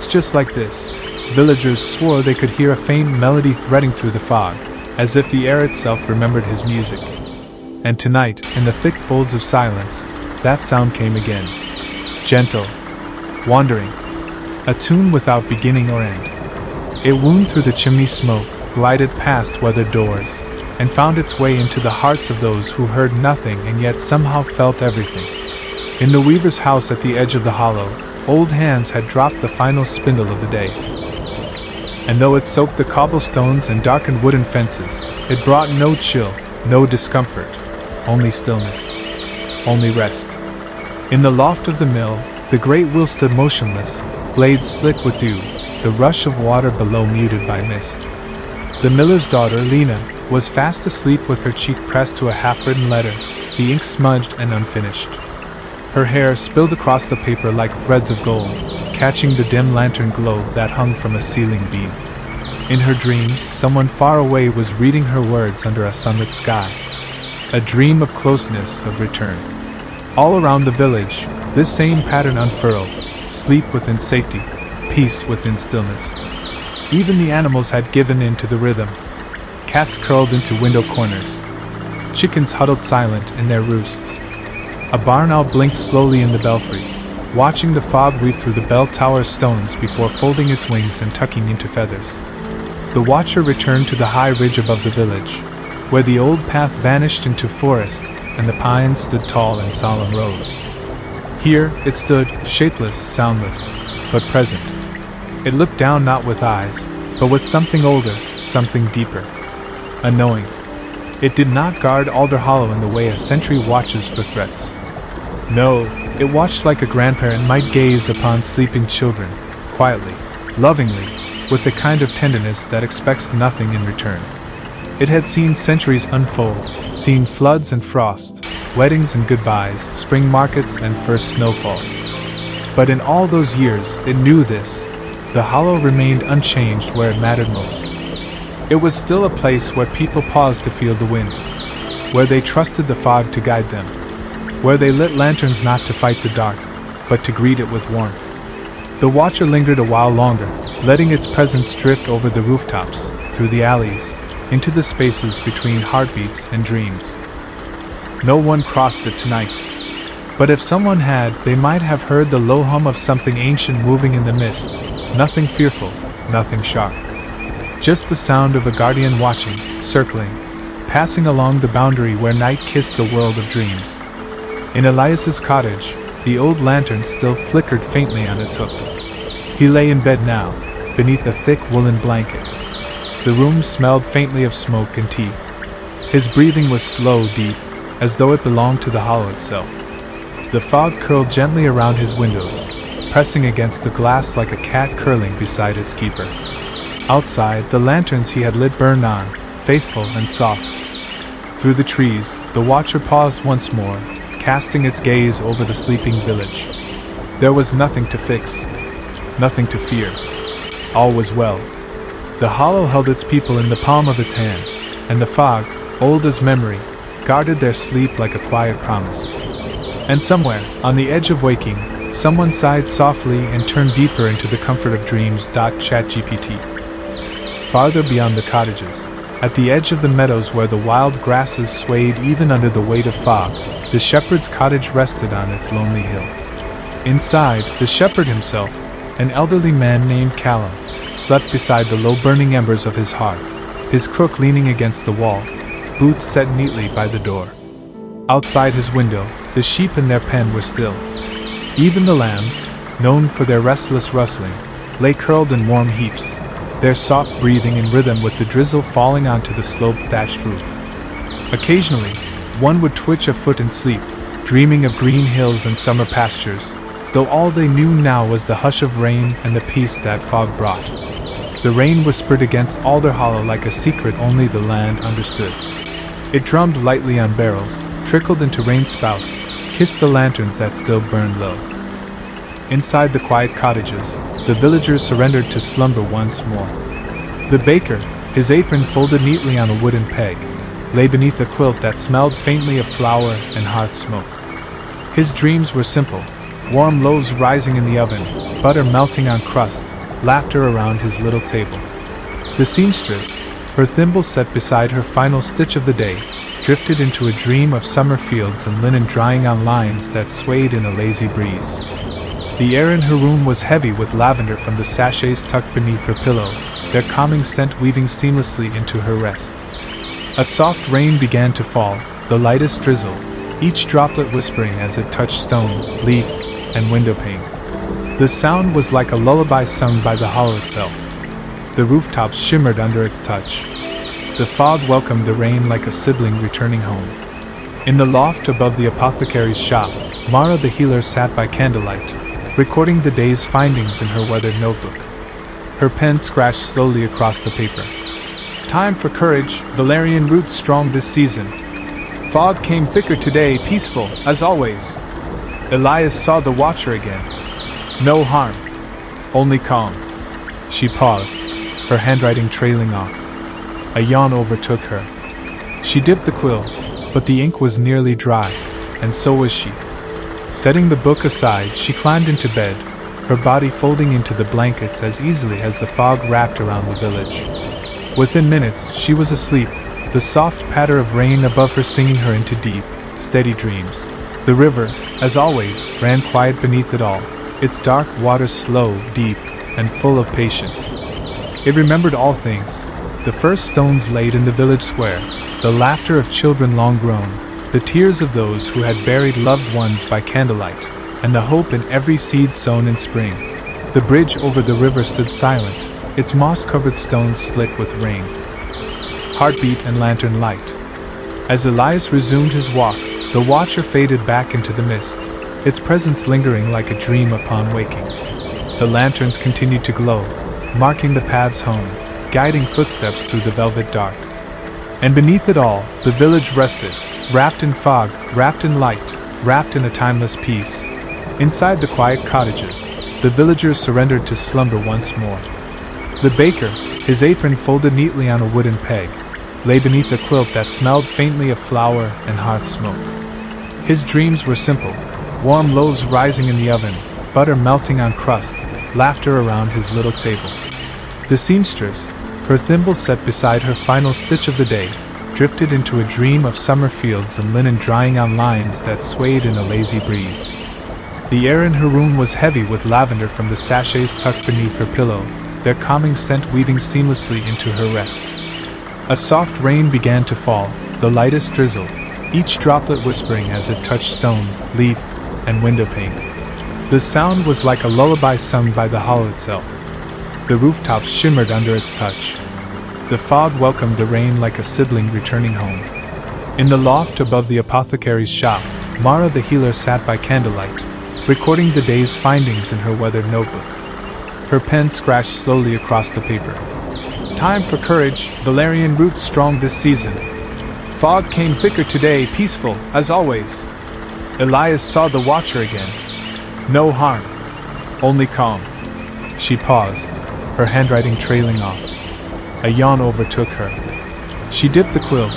Speaker 1: just like this, villagers swore they could hear a faint melody threading through the fog, as if the air itself remembered his music. And tonight, in the thick folds of silence, that sound came again. Gentle, wandering, a tune without beginning or end. It wound through the chimney smoke, glided past weathered doors, and found its way into the hearts of those who heard nothing and yet somehow felt everything. In the weaver's house at the edge of the hollow, old hands had dropped the final spindle of the day. And though it soaked the cobblestones and darkened wooden fences, it brought no chill, no discomfort, only stillness, only rest. In the loft of the mill, the great wheel stood motionless, blades slick with dew, the rush of water below muted by mist. The miller's daughter, Lena, was fast asleep with her cheek pressed to a half-written letter, the ink smudged and unfinished. Her hair spilled across the paper like threads of gold, catching the dim lantern glow that hung from a ceiling beam. In her dreams, someone far away was reading her words under a sunlit sky. A dream of closeness, of return. All around the village, this same pattern unfurled: sleep within safety, peace within stillness. Even the animals had given in to the rhythm. Cats curled into window corners. Chickens huddled silent in their roosts. A barn owl blinked slowly in the belfry, watching the fog weave through the bell tower's stones before folding its wings and tucking into feathers. The watcher returned to the high ridge above the village, where the old path vanished into forest and the pines stood tall in solemn rows. Here it stood, shapeless, soundless, but present. It looked down not with eyes, but with something older, something deeper. A knowing. It did not guard Alder Hollow in the way a sentry watches for threats. No, it watched like a grandparent might gaze upon sleeping children, quietly, lovingly, with the kind of tenderness that expects nothing in return. It had seen centuries unfold, seen floods and frost, weddings and goodbyes, spring markets and first snowfalls. But in all those years, it knew this: the hollow remained unchanged where it mattered most. It was still a place where people paused to feel the wind, where they trusted the fog to guide them, where they lit lanterns not to fight the dark, but to greet it with warmth. The watcher lingered a while longer, letting its presence drift over the rooftops, through the alleys, into the spaces between heartbeats and dreams. No one crossed it tonight. But if someone had, they might have heard the low hum of something ancient moving in the mist. Nothing fearful, nothing sharp. Just the sound of a guardian watching, circling, passing along the boundary where night kissed the world of dreams. In Elias's cottage, the old lantern still flickered faintly on its hook. He lay in bed now, beneath a thick woolen blanket. The room smelled faintly of smoke and tea. His breathing was slow, deep, as though it belonged to the hollow itself. The fog curled gently around his windows, pressing against the glass like a cat curling beside its keeper. Outside, the lanterns he had lit burned on, faithful and soft. Through the trees, the watcher paused once more, casting its gaze over the sleeping village. There was nothing to fix, nothing to fear. All was well. The hollow held its people in the palm of its hand, and the fog, old as memory, guarded their sleep like a quiet promise. And somewhere, on the edge of waking, someone sighed softly and turned deeper into the comfort of dreams. ChatGPT. Farther beyond the cottages, at the edge of the meadows where the wild grasses swayed even under the weight of fog, the shepherd's cottage rested on its lonely hill. Inside, the shepherd himself, an elderly man named Callum, slept beside the low-burning embers of his hearth, his crook leaning against the wall, boots set neatly by the door. Outside his window, the sheep in their pen were still. Even the lambs, known for their restless rustling, lay curled in warm heaps, their soft breathing in rhythm with the drizzle falling onto the slope-thatched roof. Occasionally, one would twitch a foot in sleep, dreaming of green hills and summer pastures, though all they knew now was the hush of rain and the peace that fog brought. The rain whispered against Alder Hollow like a secret only the land understood. It drummed lightly on barrels, trickled into rain spouts, kissed the lanterns that still burned low. Inside the quiet cottages, the villagers surrendered to slumber once more. The baker, his apron folded neatly on a wooden peg, lay beneath a quilt that smelled faintly of flour and hearth smoke. His dreams were simple: warm loaves rising in the oven, butter melting on crust, laughter around his little table. The seamstress, her thimble set beside her final stitch of the day, drifted into a dream of summer fields and linen drying on lines that swayed in a lazy breeze. The air in her room was heavy with lavender from the sachets tucked beneath her pillow, their calming scent weaving seamlessly into her rest. A soft rain began to fall, the lightest drizzle, each droplet whispering as it touched stone, leaf, and windowpane. The sound was like a lullaby sung by the hollow itself. The rooftops shimmered under its touch. The fog welcomed the rain like a sibling returning home. In the loft above the apothecary's shop, Mara the healer sat by candlelight, recording the day's findings in her weathered notebook. Her pen scratched slowly across the paper. Time for courage, valerian roots strong this season. Fog came thicker today, peaceful, as always. Elias saw the watcher again. No harm. Only calm. She paused, her handwriting trailing off. A yawn overtook her. She dipped the quill, but the ink was nearly dry, and so was she. Setting the book aside, she climbed into bed, her body folding into the blankets as easily as the fog wrapped around the village. Within minutes, she was asleep, the soft patter of rain above her singing her into deep, steady dreams. The river, as always, ran quiet beneath it all, its dark waters slow, deep, and full of patience. It remembered all things: the first stones laid in the village square, the laughter of children long grown, the tears of those who had buried loved ones by candlelight, and the hope in every seed sown in spring. The bridge over the river stood silent, its moss-covered stones slick with rain. Heartbeat and lantern light. As Elias resumed his walk, the watcher faded back into the mist, its presence lingering like a dream upon waking. The lanterns continued to glow, marking the paths home, guiding footsteps through the velvet dark. And beneath it all, the village rested, wrapped in fog, wrapped in light, wrapped in a timeless peace. Inside the quiet cottages, the villagers surrendered to slumber once more. The baker, his apron folded neatly on a wooden peg, lay beneath a quilt that smelled faintly of flour and hearth smoke. His dreams were simple: warm loaves rising in the oven, butter melting on crust, laughter around his little table. The seamstress, her thimble set beside her final stitch of the day, drifted into a dream of summer fields and linen drying on lines that swayed in a lazy breeze. The air in her room was heavy with lavender from the sachets tucked beneath her pillow, their calming scent weaving seamlessly into her rest. A soft rain began to fall, the lightest drizzle, each droplet whispering as it touched stone, leaf, and windowpane. The sound was like a lullaby sung by the hollow itself. The rooftops shimmered under its touch. The fog welcomed the rain like a sibling returning home. In the loft above the apothecary's shop, Mara the healer sat by candlelight, recording the day's findings in her weathered notebook. Her pen scratched slowly across the paper. Time for courage, valerian roots strong this season. Fog came thicker today, peaceful, as always. Elias saw the watcher again. No harm. Only calm. She paused, her handwriting trailing off. A yawn overtook her. She dipped the quill,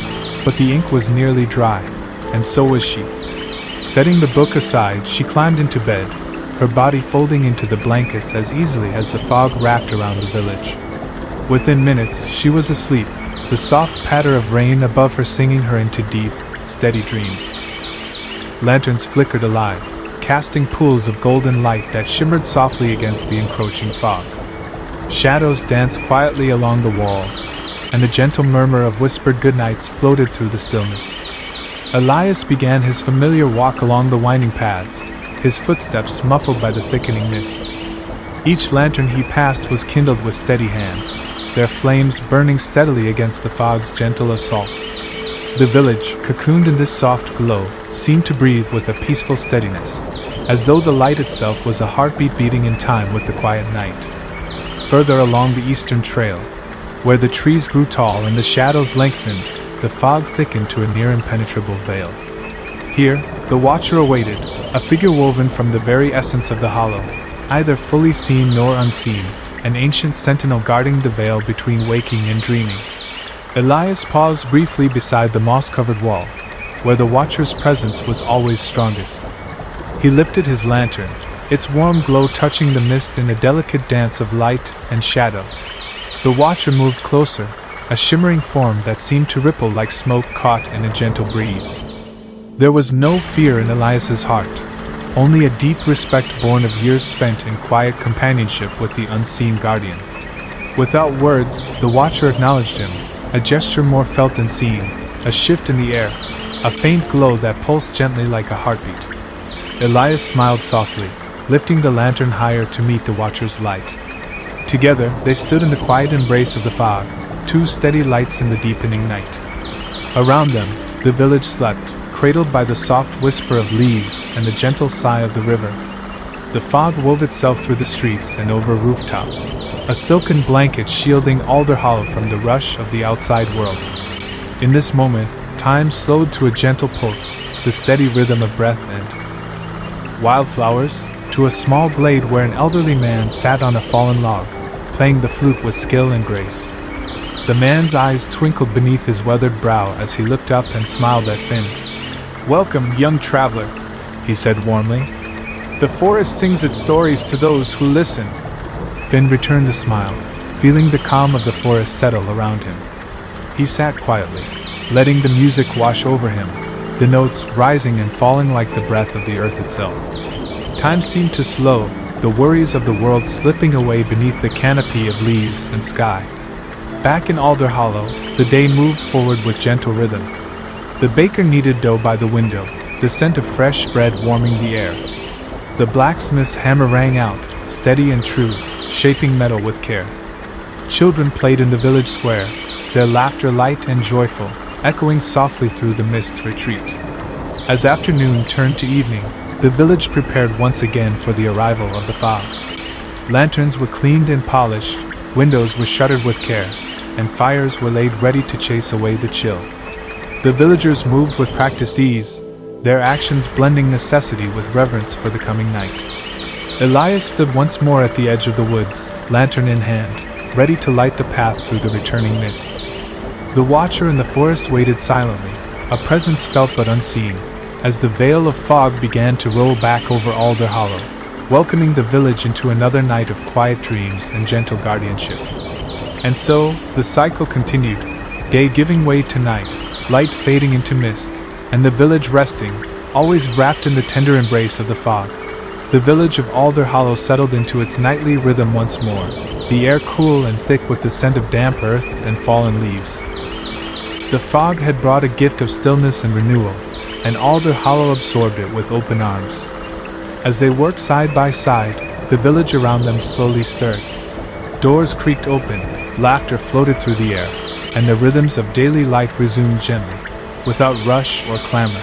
Speaker 1: but the ink was nearly dry, and so was she. Setting the book aside, she climbed into bed, her body folding into the blankets as easily as the fog wrapped around the village. Within minutes, she was asleep, the soft patter of rain above her singing her into deep, steady dreams. Lanterns flickered alive, casting pools of golden light that shimmered softly against the encroaching fog. Shadows danced quietly along the walls, and the gentle murmur of whispered goodnights floated through the stillness. Elias began his familiar walk along the winding paths, his footsteps muffled by the thickening mist. Each lantern he passed was kindled with steady hands, their flames burning steadily against the fog's gentle assault. The village, cocooned in this soft glow, seemed to breathe with a peaceful steadiness, as though the light itself was a heartbeat beating in time with the quiet night. Further along the eastern trail, where the trees grew tall and the shadows lengthened, the fog thickened to a near impenetrable veil. Here, the watcher awaited, a figure woven from the very essence of the hollow, either fully seen nor unseen, an ancient sentinel guarding the veil between waking and dreaming. Elias paused briefly beside the moss-covered wall, where the watcher's presence was always strongest. He lifted his lantern, its warm glow touching the mist in a delicate dance of light and shadow. The watcher moved closer, a shimmering form that seemed to ripple like smoke caught in a gentle breeze. There was no fear in Elias's heart, only a deep respect born of years spent in quiet companionship with the unseen guardian. Without words, the watcher acknowledged him, a gesture more felt than seen, a shift in the air, a faint glow that pulsed gently like a heartbeat. Elias smiled softly, lifting the lantern higher to meet the watcher's light. Together, they stood in the quiet embrace of the fog, two steady lights in the deepening night. Around them, the village slept, cradled by the soft whisper of leaves and the gentle sigh of the river. The fog wove itself through the streets and over rooftops, a silken blanket shielding Alder Hollow from the rush of the outside world. In this moment, time slowed to a gentle pulse, the steady rhythm of breath, and wildflowers, to to a small glade where an elderly man sat on a fallen log, playing the flute with skill and grace. The man's eyes twinkled beneath his weathered brow as he looked up and smiled at Finn. "Welcome, young traveler," he said warmly. "The forest sings its stories to those who listen." Finn returned the smile, feeling the calm of the forest settle around him. He sat quietly, letting the music wash over him, the notes rising and falling like the breath of the earth itself. Time seemed to slow, the worries of the world slipping away beneath the canopy of leaves and sky. Back in Alder Hollow, the day moved forward with gentle rhythm. The baker kneaded dough by the window, the scent of fresh bread warming the air. The blacksmith's hammer rang out, steady and true, shaping metal with care. Children played in the village square, their laughter light and joyful, echoing softly through the mist's retreat. As afternoon turned to evening, the village prepared once again for the arrival of the fog. Lanterns were cleaned and polished, windows were shuttered with care, and fires were laid ready to chase away the chill. The villagers moved with practiced ease, their actions blending necessity with reverence for the coming night. Elias stood once more at the edge of the woods, lantern in hand, ready to light the path through the returning mist. The watcher in the forest waited silently, a presence felt but unseen, as the veil of fog began to roll back over Alder Hollow, welcoming the village into another night of quiet dreams and gentle guardianship. And so, the cycle continued, day giving way to night, light fading into mist, and the village resting, always wrapped in the tender embrace of the fog. The village of Alder Hollow settled into its nightly rhythm once more, the air cool and thick with the scent of damp earth and fallen leaves. The fog had brought a gift of stillness and renewal, and Alder Hollow absorbed it with open arms. As they worked side by side, the village around them slowly stirred. Doors creaked open, laughter floated through the air, and the rhythms of daily life resumed gently, without rush or clamor.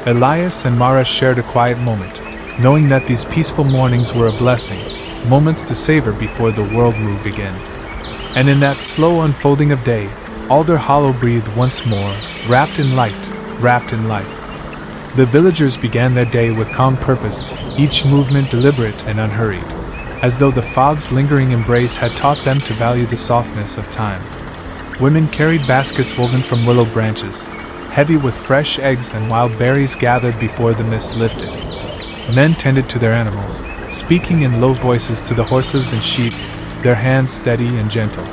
Speaker 1: Elias and Mara shared a quiet moment, knowing that these peaceful mornings were a blessing, moments to savor before the world moved again. And in that slow unfolding of day, Alder Hollow breathed once more, wrapped in light, wrapped in light. The villagers began their day with calm purpose, each movement deliberate and unhurried, as though the fog's lingering embrace had taught them to value the softness of time. Women carried baskets woven from willow branches, heavy with fresh eggs and wild berries gathered before the mist lifted. Men tended to their animals, speaking in low voices to the horses and sheep, their hands steady and gentle.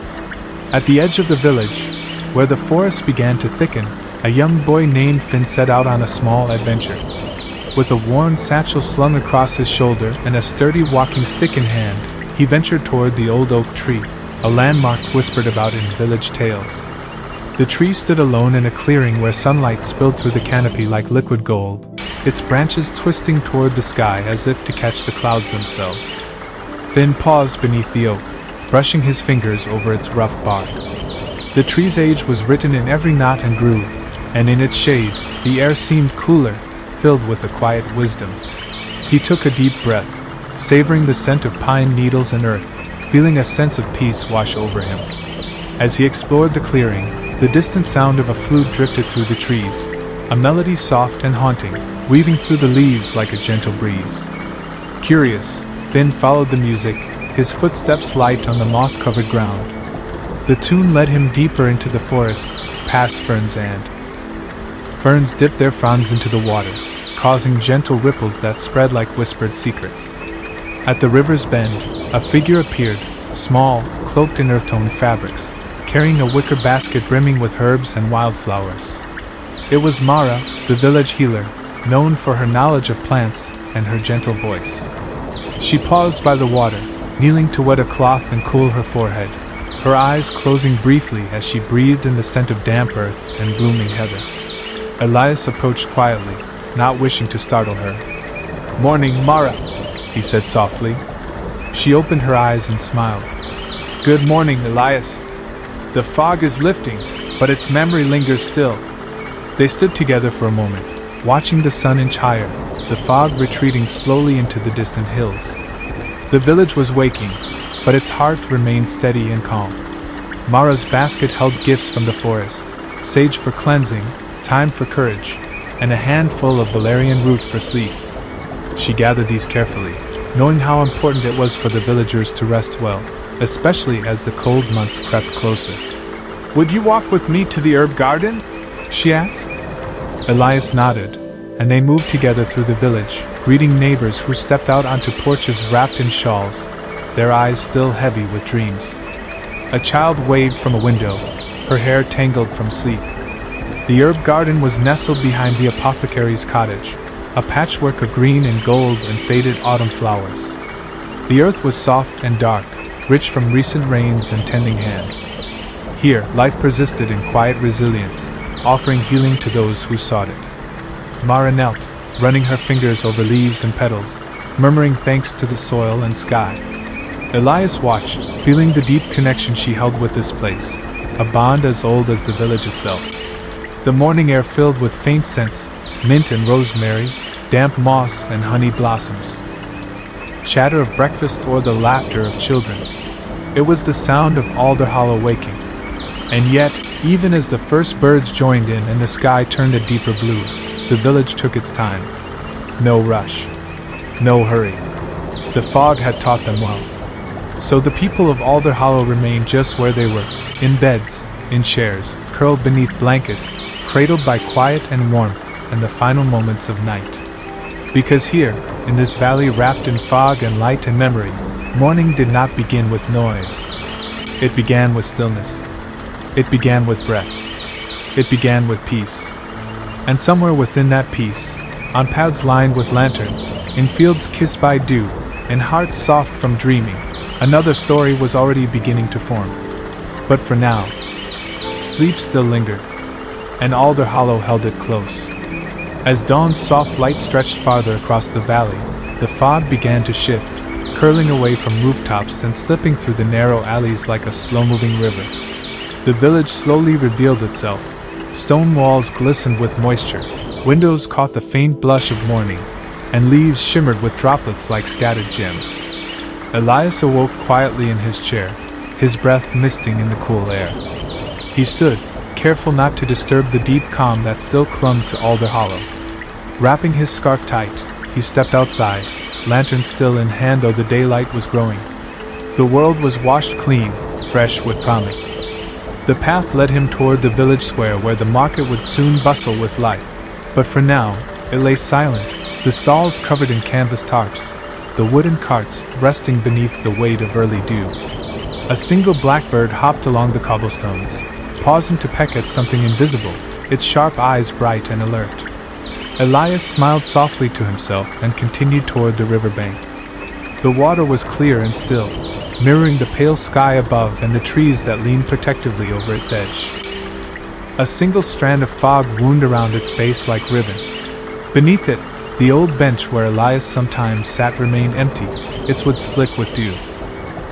Speaker 1: At the edge of the village, where the forest began to thicken, a young boy named Finn set out on a small adventure. With a worn satchel slung across his shoulder and a sturdy walking stick in hand, he ventured toward the old oak tree, a landmark whispered about in village tales. The tree stood alone in a clearing where sunlight spilled through the canopy like liquid gold, its branches twisting toward the sky as if to catch the clouds themselves. Finn paused beneath the oak, brushing his fingers over its rough bark. The tree's age was written in every knot and groove, and in its shade, the air seemed cooler, filled with a quiet wisdom. He took a deep breath, savoring the scent of pine needles and earth, feeling a sense of peace wash over him. As he explored the clearing, the distant sound of a flute drifted through the trees, a melody soft and haunting, weaving through the leaves like a gentle breeze. Curious, Finn followed the music, his footsteps light on the moss-covered ground. The tune led him deeper into the forest, past ferns dipped their fronds into the water, causing gentle ripples that spread like whispered secrets. At the river's bend, a figure appeared, small, cloaked in earth-toned fabrics, carrying a wicker basket brimming with herbs and wildflowers. It was Mara, the village healer, known for her knowledge of plants and her gentle voice. She paused by the water, kneeling to wet a cloth and cool her forehead, her eyes closing briefly as she breathed in the scent of damp earth and blooming heather. Elias approached quietly, not wishing to startle her. "Morning, Mara," he said softly. She opened her eyes and smiled. "Good morning, Elias. The fog is lifting, but its memory lingers still." They stood together for a moment, watching the sun inch higher, the fog retreating slowly into the distant hills. The village was waking, but its heart remained steady and calm. Mara's basket held gifts from the forest, sage for cleansing, thyme for courage, and a handful of valerian root for sleep. She gathered these carefully, knowing how important it was for the villagers to rest well, especially as the cold months crept closer. "Would you walk with me to the herb garden?" she asked. Elias nodded, and they moved together through the village, greeting neighbors who stepped out onto porches wrapped in shawls, their eyes still heavy with dreams. A child waved from a window, her hair tangled from sleep. The herb garden was nestled behind the apothecary's cottage, a patchwork of green and gold and faded autumn flowers. The earth was soft and dark, rich from recent rains and tending hands. Here, life persisted in quiet resilience, offering healing to those who sought it. Mara knelt, running her fingers over leaves and petals, murmuring thanks to the soil and sky. Elias watched, feeling the deep connection she held with this place, a bond as old as the village itself. The morning air filled with faint scents, mint and rosemary, damp moss and honey blossoms. Chatter of breakfast or the laughter of children. It was the sound of Alder Hollow waking. And yet, even as the first birds joined in and the sky turned a deeper blue, the village took its time. No rush. No hurry. The fog had taught them well. So the people of Alder Hollow remained just where they were, in beds, in chairs, curled beneath blankets, cradled by quiet and warmth and the final moments of night. Because here, in this valley wrapped in fog and light and memory, morning did not begin with noise. It began with stillness. It began with breath. It began with peace. And somewhere within that peace, on paths lined with lanterns, in fields kissed by dew, and hearts soft from dreaming, another story was already beginning to form. But for now, sleep still lingered, and Alder Hollow held it close. As dawn's soft light stretched farther across the valley, the fog began to shift, curling away from rooftops and slipping through the narrow alleys like a slow-moving river. The village slowly revealed itself. Stone walls glistened with moisture, windows caught the faint blush of morning, and leaves shimmered with droplets like scattered gems. Elias awoke quietly in his chair, his breath misting in the cool air. He stood, careful not to disturb the deep calm that still clung to Alder Hollow. Wrapping his scarf tight, he stepped outside, lantern still in hand though the daylight was growing. The world was washed clean, fresh with promise. The path led him toward the village square where the market would soon bustle with life. But for now, it lay silent, the stalls covered in canvas tarps, the wooden carts resting beneath the weight of early dew. A single blackbird hopped along the cobblestones, pausing to peck at something invisible, its sharp eyes bright and alert. Elias smiled softly to himself and continued toward the riverbank. The water was clear and still, mirroring the pale sky above and the trees that leaned protectively over its edge. A single strand of fog wound around its base like ribbon. Beneath it, the old bench where Elias sometimes sat remained empty, its wood slick with dew.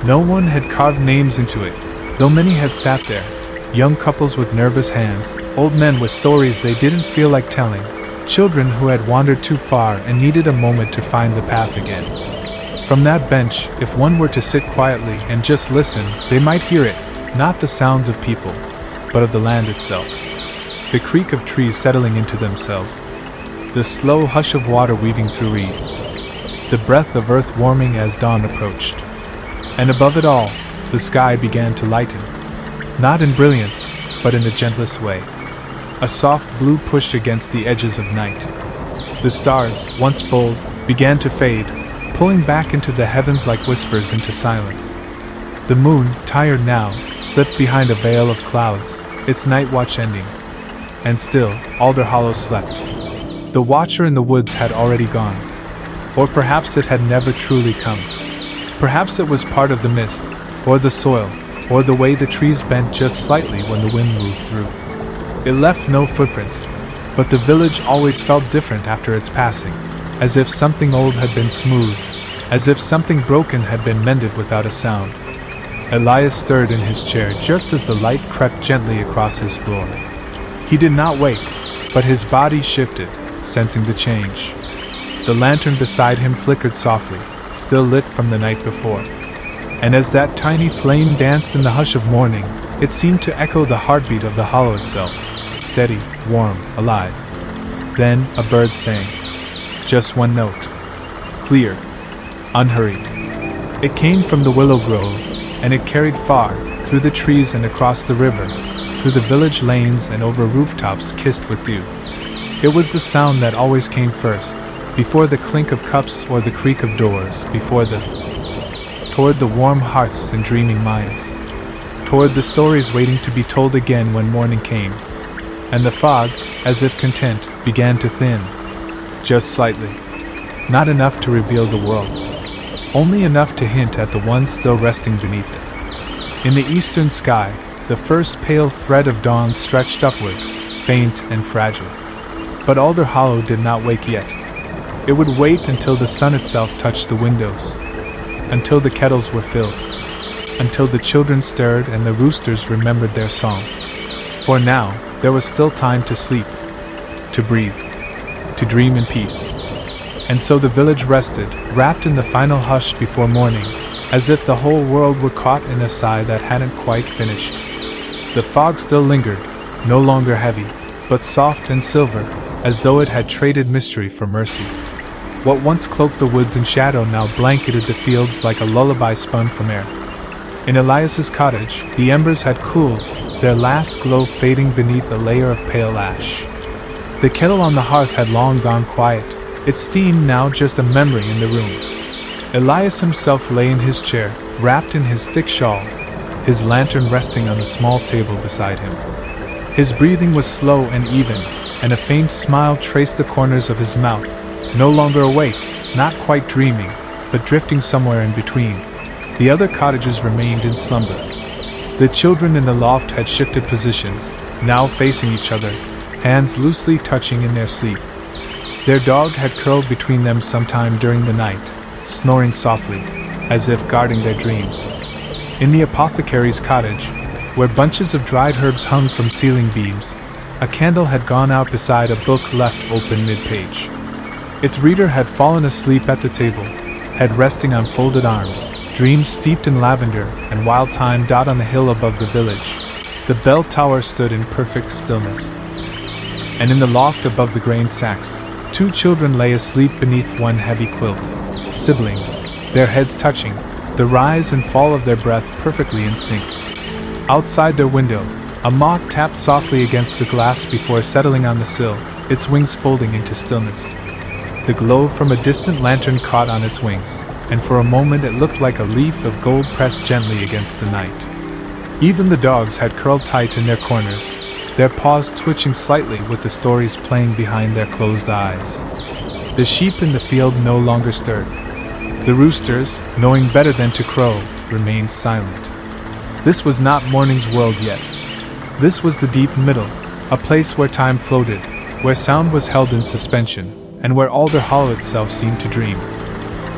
Speaker 1: No one had carved names into it, though many had sat there, young couples with nervous hands, old men with stories they didn't feel like telling, children who had wandered too far and needed a moment to find the path again. From that bench, if one were to sit quietly and just listen, they might hear it, not the sounds of people, but of the land itself. The creak of trees settling into themselves, the slow hush of water weaving through reeds, the breath of earth warming as dawn approached. And above it all, the sky began to lighten, not in brilliance, but in the gentlest way. A soft blue pushed against the edges of night. The stars, once bold, began to fade, pulling back into the heavens like whispers into silence. The moon, tired now, slipped behind a veil of clouds, its night watch ending. And still, Alder Hollow slept. The watcher in the woods had already gone. Or perhaps it had never truly come. Perhaps it was part of the mist, or the soil, or the way the trees bent just slightly when the wind moved through. It left no footprints, but the village always felt different after its passing, as if something old had been smoothed, as if something broken had been mended without a sound. Elias stirred in his chair just as the light crept gently across his floor. He did not wake, but his body shifted, sensing the change. The lantern beside him flickered softly, still lit from the night before. And as that tiny flame danced in the hush of morning, it seemed to echo the heartbeat of the hollow itself, steady, warm, alive. Then a bird sang. Just one note. Clear. unhurried. It came from the willow grove, and it carried far, through the trees and across the river, through the village lanes and over rooftops kissed with dew. It was the sound that always came first, before the clink of cups or the creak of doors, toward the warm hearths and dreaming minds, toward the stories waiting to be told again when morning came. And the fog, as if content, began to thin, just slightly. Not enough to reveal the world, only enough to hint at the one still resting beneath it. In the eastern sky, the first pale thread of dawn stretched upward, faint and fragile. But Alder Hollow did not wake yet. It would wait until the sun itself touched the windows, until the kettles were filled, until the children stirred and the roosters remembered their song. For now, there was still time to sleep, to breathe, to dream in peace. And so the village rested, wrapped in the final hush before morning, as if the whole world were caught in a sigh that hadn't quite finished. The fog still lingered, no longer heavy, but soft and silver, as though it had traded mystery for mercy. What once cloaked the woods in shadow now blanketed the fields like a lullaby spun from air. In Elias's cottage, the embers had cooled, their last glow fading beneath a layer of pale ash. The kettle on the hearth had long gone quiet, its steam now just a memory in the room. Elias himself lay in his chair, wrapped in his thick shawl, his lantern resting on the small table beside him. His breathing was slow and even, and a faint smile traced the corners of his mouth. No longer awake, not quite dreaming, but drifting somewhere in between. The other cottages remained in slumber. The children in the loft had shifted positions, now facing each other, hands loosely touching in their sleep. Their dog had curled between them sometime during the night, snoring softly, as if guarding their dreams. In the apothecary's cottage, where bunches of dried herbs hung from ceiling beams, a candle had gone out beside a book left open mid-page. Its reader had fallen asleep at the table, head resting on folded arms, dreams steeped in lavender and wild thyme dot on the hill above the village. The bell tower stood in perfect stillness. And in the loft above the grain sacks, 2 children lay asleep beneath one heavy quilt, siblings, their heads touching, the rise and fall of their breath perfectly in sync. Outside their window, a moth tapped softly against the glass before settling on the sill, its wings folding into stillness. The glow from a distant lantern caught on its wings, and for a moment it looked like a leaf of gold pressed gently against the night. Even the dogs had curled tight in their corners, their paws twitching slightly with the stories playing behind their closed eyes. The sheep in the field no longer stirred. The roosters, knowing better than to crow, remained silent. This was not morning's world yet. This was the deep middle, a place where time floated, where sound was held in suspension, and where Alder Hollow itself seemed to dream.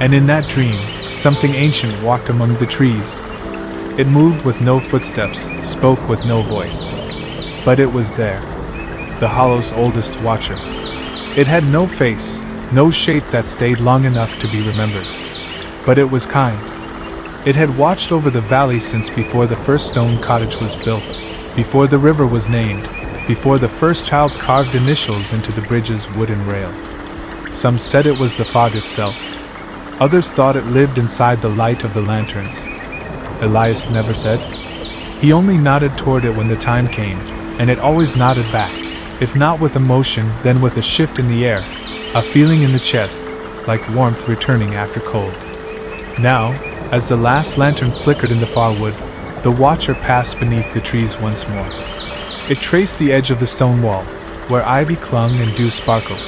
Speaker 1: And in that dream, something ancient walked among the trees. It moved with no footsteps, spoke with no voice. But it was there, the Hollow's oldest watcher. It had no face, no shape that stayed long enough to be remembered. But it was kind. It had watched over the valley since before the first stone cottage was built, before the river was named, before the first child carved initials into the bridge's wooden rail. Some said it was the fog itself. Others thought it lived inside the light of the lanterns. Elias never said. He only nodded toward it when the time came, and it always nodded back, if not with emotion, then with a shift in the air, a feeling in the chest, like warmth returning after cold. Now, as the last lantern flickered in the far wood, the watcher passed beneath the trees once more. It traced the edge of the stone wall, where ivy clung and dew sparkled.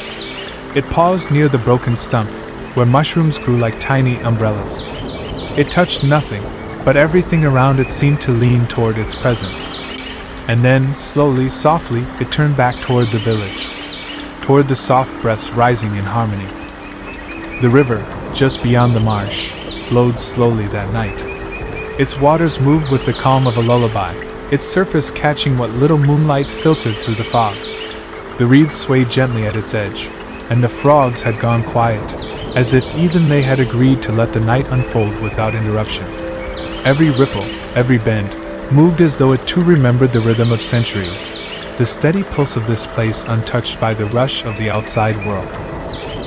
Speaker 1: It paused near the broken stump, where mushrooms grew like tiny umbrellas. It touched nothing, but everything around it seemed to lean toward its presence. And then, slowly, softly, it turned back toward the village, toward the soft breaths rising in harmony. The river, just beyond the marsh, flowed slowly that night. Its waters moved with the calm of a lullaby, its surface catching what little moonlight filtered through the fog. The reeds swayed gently at its edge, and the frogs had gone quiet, as if even they had agreed to let the night unfold without interruption. Every ripple, every bend, moved as though it too remembered the rhythm of centuries, the steady pulse of this place untouched by the rush of the outside world.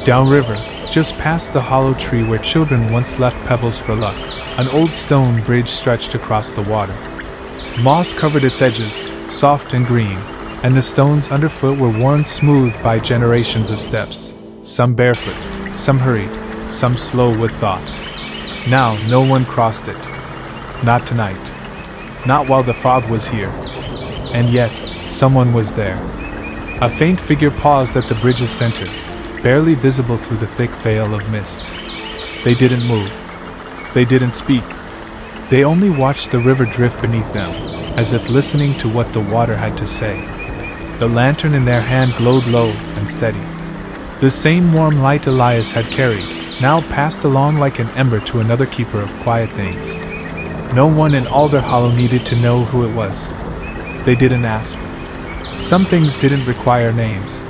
Speaker 1: Downriver, Just past the hollow tree where children once left pebbles for luck, an old stone bridge stretched across the water. Moss covered its edges, soft and green, and the stones underfoot were worn smooth by generations of steps, some barefoot, some hurried, some slow with thought. Now no one crossed it. Not tonight. Not while the fog was here. And yet, someone was there. A faint figure paused at the bridge's center, barely visible through the thick veil of mist. They didn't move. They didn't speak. They only watched the river drift beneath them, as if listening to what the water had to say. The lantern in their hand glowed low and steady. The same warm light Elias had carried, now passed along like an ember to another keeper of quiet things. No one in Alder Hollow needed to know who it was. They didn't ask. Some things didn't require names.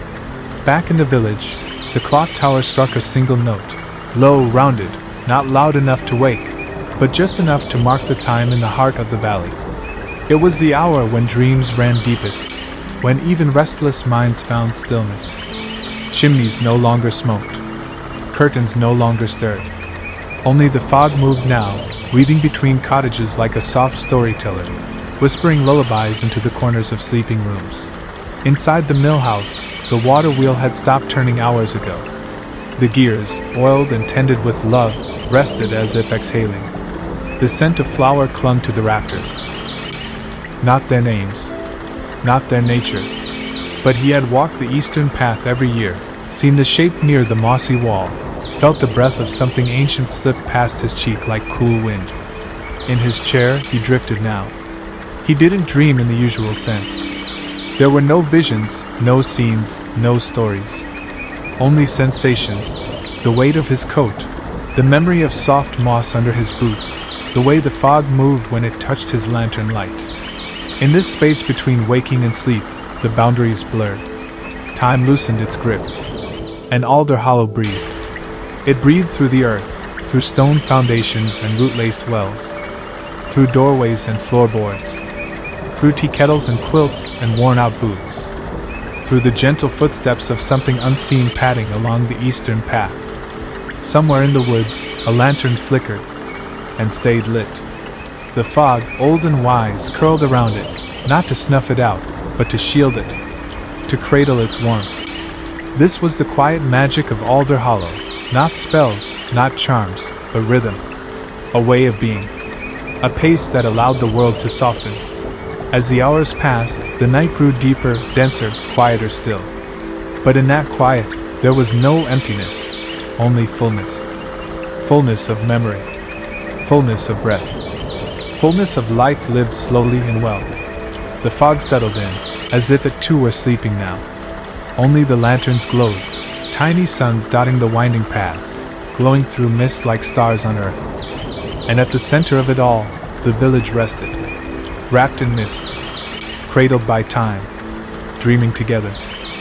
Speaker 1: Back in the village, the clock tower struck a single note, low, rounded, not loud enough to wake, but just enough to mark the time in the heart of the valley. It was the hour when dreams ran deepest, when even restless minds found stillness. Chimneys no longer smoked. Curtains no longer stirred. Only the fog moved now, weaving between cottages like a soft storyteller, whispering lullabies into the corners of sleeping rooms. Inside the mill house, the water wheel had stopped turning hours ago. The gears, oiled and tended with love, rested as if exhaling. The scent of flour clung to the rafters. Not their names, not their nature. But he had walked the eastern path every year, seen the shape near the mossy wall, felt the breath of something ancient slip past his cheek like cool wind. In his chair, he drifted now. He didn't dream in the usual sense. There were no visions, no scenes, no stories. Only sensations, the weight of his coat, the memory of soft moss under his boots, the way the fog moved when it touched his lantern light. In this space between waking and sleep, the boundaries blurred. Time loosened its grip. And Alder Hollow breathed. It breathed through the earth, through stone foundations and root-laced wells, through doorways and floorboards, through tea kettles and quilts and worn-out boots, through the gentle footsteps of something unseen padding along the eastern path. Somewhere in the woods, a lantern flickered and stayed lit. The fog, old and wise, curled around it, not to snuff it out, but to shield it, to cradle its warmth. This was the quiet magic of Alder Hollow, not spells, not charms, but rhythm, a way of being, a pace that allowed the world to soften. As the hours passed, the night grew deeper, denser, quieter still. But in that quiet, there was no emptiness, only fullness. Fullness of memory, fullness of breath, fullness of life lived slowly and well. The fog settled in, as if it too were sleeping now. Only the lanterns glowed, tiny suns dotting the winding paths, glowing through mist like stars on earth. And at the center of it all, the village rested, wrapped in mist, cradled by time, dreaming together.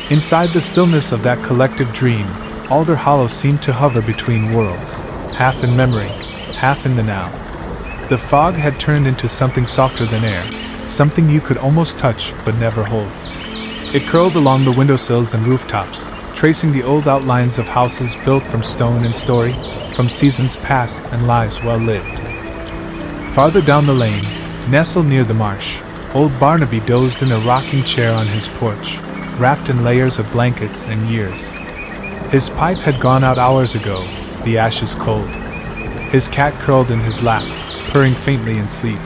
Speaker 1: Inside the stillness of that collective dream, Alder Hollow seemed to hover between worlds, half in memory, half in the now. The fog had turned into something softer than air, something you could almost touch but never hold. It curled along the windowsills and rooftops, tracing the old outlines of houses built from stone and story, from seasons past and lives well lived. Farther down the lane, nestled near the marsh, old Barnaby dozed in a rocking chair on his porch, wrapped in layers of blankets and years. His pipe had gone out hours ago, the ashes cold. His cat curled in his lap, purring faintly in sleep.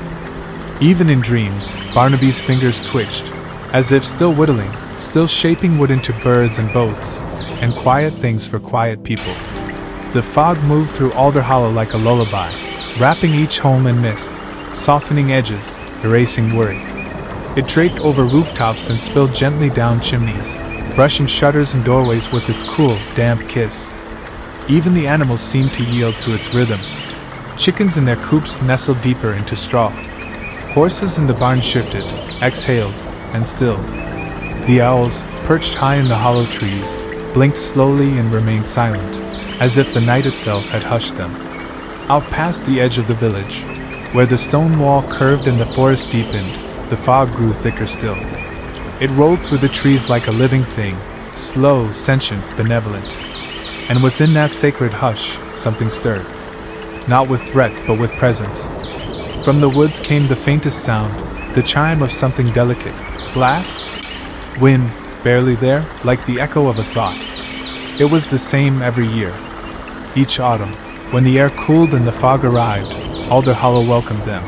Speaker 1: Even in dreams, Barnaby's fingers twitched, as if still whittling, still shaping wood into birds and boats, and quiet things for quiet people. The fog moved through Alder Hollow like a lullaby, wrapping each home in mist, softening edges, erasing worry. It draped over rooftops and spilled gently down chimneys, brushing shutters and doorways with its cool, damp kiss. Even the animals seemed to yield to its rhythm. Chickens in their coops nestled deeper into straw. Horses in the barn shifted, exhaled, and stilled. The owls, perched high in the hollow trees, blinked slowly and remained silent, as if the night itself had hushed them. Out past the edge of the village, where the stone wall curved and the forest deepened, the fog grew thicker still. It rolled through the trees like a living thing, slow, sentient, benevolent. And within that sacred hush, something stirred. Not with threat, but with presence. From the woods came the faintest sound, the chime of something delicate. Glass? Wind, barely there, like the echo of a thought. It was the same every year. Each autumn, when the air cooled and the fog arrived, Alder Hollow welcomed them.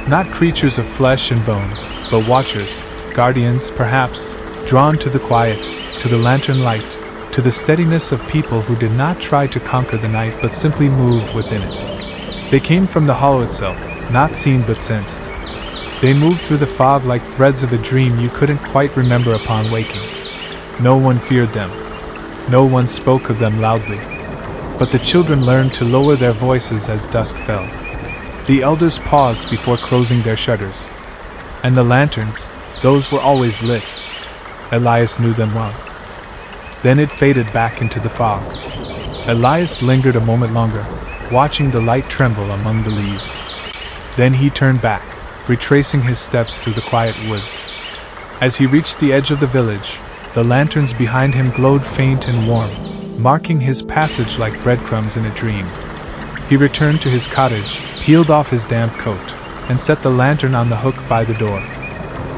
Speaker 1: Not creatures of flesh and bone, but watchers, guardians, perhaps, drawn to the quiet, to the lantern light, to the steadiness of people who did not try to conquer the night but simply moved within it. They came from the hollow itself, not seen but sensed. They moved through the fog like threads of a dream you couldn't quite remember upon waking. No one feared them. No one spoke of them loudly. But the children learned to lower their voices as dusk fell. The elders paused before closing their shutters. And the lanterns, those were always lit. Elias knew them well. Then it faded back into the fog. Elias lingered a moment longer, watching the light tremble among the leaves. Then he turned back, retracing his steps through the quiet woods. As he reached the edge of the village, the lanterns behind him glowed faint and warm, marking his passage like breadcrumbs in a dream. He returned to his cottage, peeled off his damp coat, and set the lantern on the hook by the door.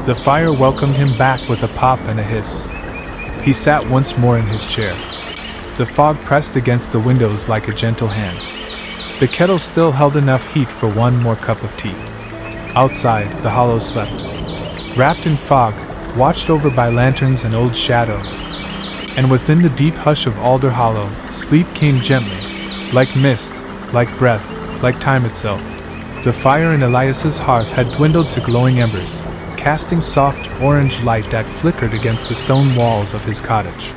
Speaker 1: The fire welcomed him back with a pop and a hiss. He sat once more in his chair. The fog pressed against the windows like a gentle hand. The kettle still held enough heat for one more cup of tea. Outside, the hollow slept. Wrapped in fog, watched over by lanterns and old shadows. And within the deep hush of Alder Hollow, sleep came gently, like mist, like breath, like time itself. The fire in Elias's hearth had dwindled to glowing embers, casting soft orange light that flickered against the stone walls of his cottage.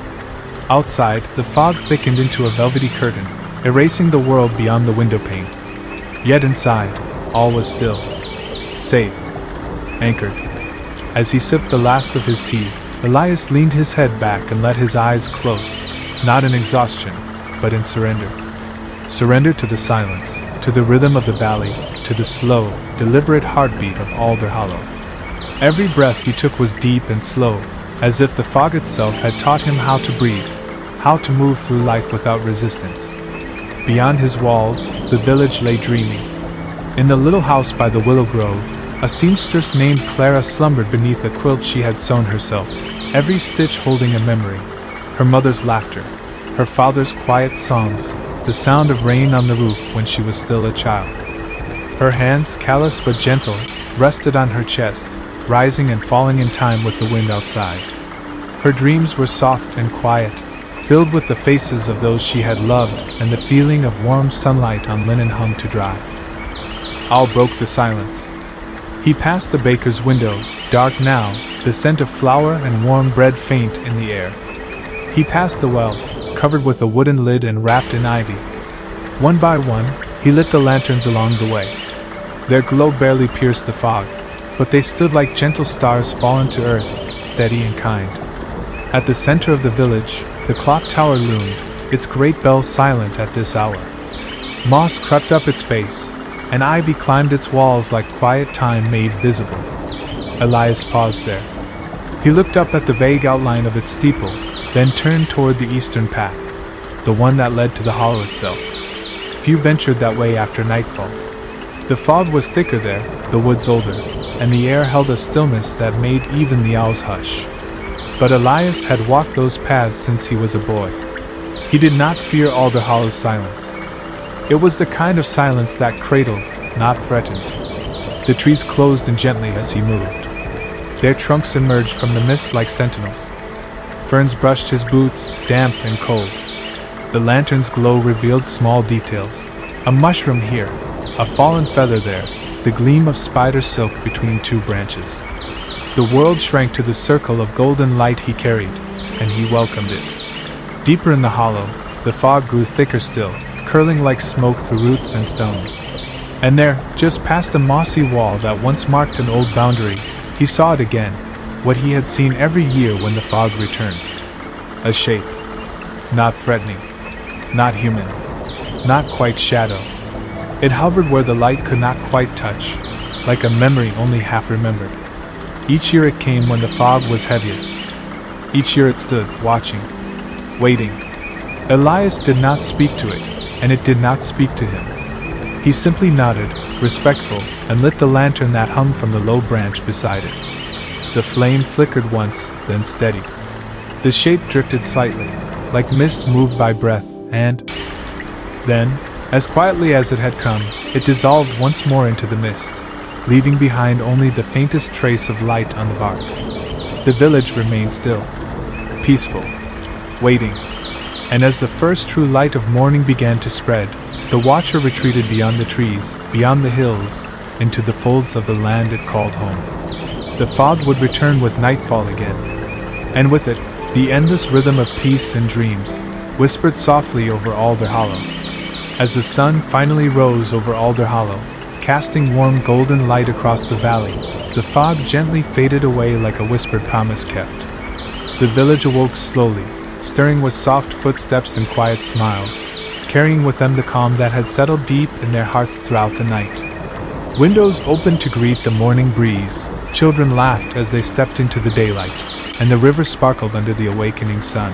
Speaker 1: Outside, the fog thickened into a velvety curtain, erasing the world beyond the windowpane. Yet inside, all was still. Safe. Anchored. As he sipped the last of his tea, Elias leaned his head back and let his eyes close, not in exhaustion, but in surrender. Surrender to the silence, to the rhythm of the valley, to the slow, deliberate heartbeat of Alder Hollow. Every breath he took was deep and slow, as if the fog itself had taught him how to breathe, how to move through life without resistance. Beyond his walls, the village lay dreaming. In the little house by the willow grove, a seamstress named Clara slumbered beneath a quilt she had sewn herself, every stitch holding a memory. Her mother's laughter, her father's quiet songs, the sound of rain on the roof when she was still a child. Her hands, callous but gentle, rested on her chest, rising and falling in time with the wind outside. Her dreams were soft and quiet, filled with the faces of those she had loved and the feeling of warm sunlight on linen hung to dry. Al broke the silence. He passed the baker's window, dark now, the scent of flour and warm bread faint in the air. He passed the well, covered with a wooden lid and wrapped in ivy. One by one, he lit the lanterns along the way. Their glow barely pierced the fog, but they stood like gentle stars fallen to earth, steady and kind. At the center of the village, the clock tower loomed, its great bell silent at this hour. Moss crept up its base, and ivy climbed its walls like quiet time made visible. Elias paused there. He looked up at the vague outline of its steeple, then turned toward the eastern path, the one that led to the hollow itself. Few ventured that way after nightfall. The fog was thicker there, the woods older, and the air held a stillness that made even the owls hush. But Elias had walked those paths since he was a boy. He did not fear Alder Hollow's silence. It was the kind of silence that cradled, not threatened. The trees closed in gently as he moved. Their trunks emerged from the mist like sentinels. Ferns brushed his boots, damp and cold. The lantern's glow revealed small details. A mushroom here, a fallen feather there, the gleam of spider silk between two branches. The world shrank to the circle of golden light he carried, and he welcomed it. Deeper in the hollow, the fog grew thicker still, curling like smoke through roots and stone. And there, just past the mossy wall that once marked an old boundary, he saw it again, what he had seen every year when the fog returned. A shape. Not threatening. Not human. Not quite shadow. It hovered where the light could not quite touch, like a memory only half remembered. Each year it came when the fog was heaviest. Each year it stood, watching, waiting. Elias did not speak to it, and it did not speak to him. He simply nodded, respectful, and lit the lantern that hung from the low branch beside it. The flame flickered once, then steadied. The shape drifted slightly, like mist moved by breath, and then, as quietly as it had come, it dissolved once more into the mist, leaving behind only the faintest trace of light on the bark. The village remained still, peaceful, waiting, and as the first true light of morning began to spread, the watcher retreated beyond the trees, beyond the hills, into the folds of the land it called home. The fog would return with nightfall again, and with it, the endless rhythm of peace and dreams, whispered softly over Alder Hollow. As the sun finally rose over Alder Hollow, casting warm golden light across the valley, the fog gently faded away like a whispered promise kept. The village awoke slowly, stirring with soft footsteps and quiet smiles, carrying with them the calm that had settled deep in their hearts throughout the night. Windows opened to greet the morning breeze, children laughed as they stepped into the daylight, and the river sparkled under the awakening sun.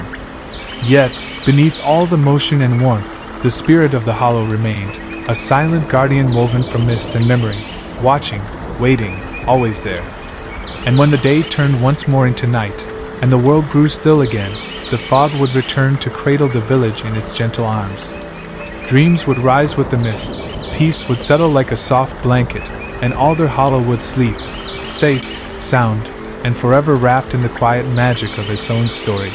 Speaker 1: Yet, beneath all the motion and warmth, the spirit of the hollow remained, a silent guardian woven from mist and memory, watching, waiting, always there. And when the day turned once more into night, and the world grew still again, the fog would return to cradle the village in its gentle arms. Dreams would rise with the mist, peace would settle like a soft blanket, and Alder Hollow would sleep, safe, sound, and forever wrapped in the quiet magic of its own story.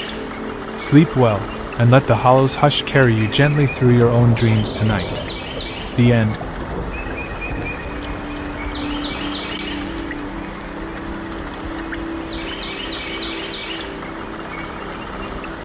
Speaker 1: Sleep well, and let the hollow's hush carry you gently through your own dreams tonight. The end.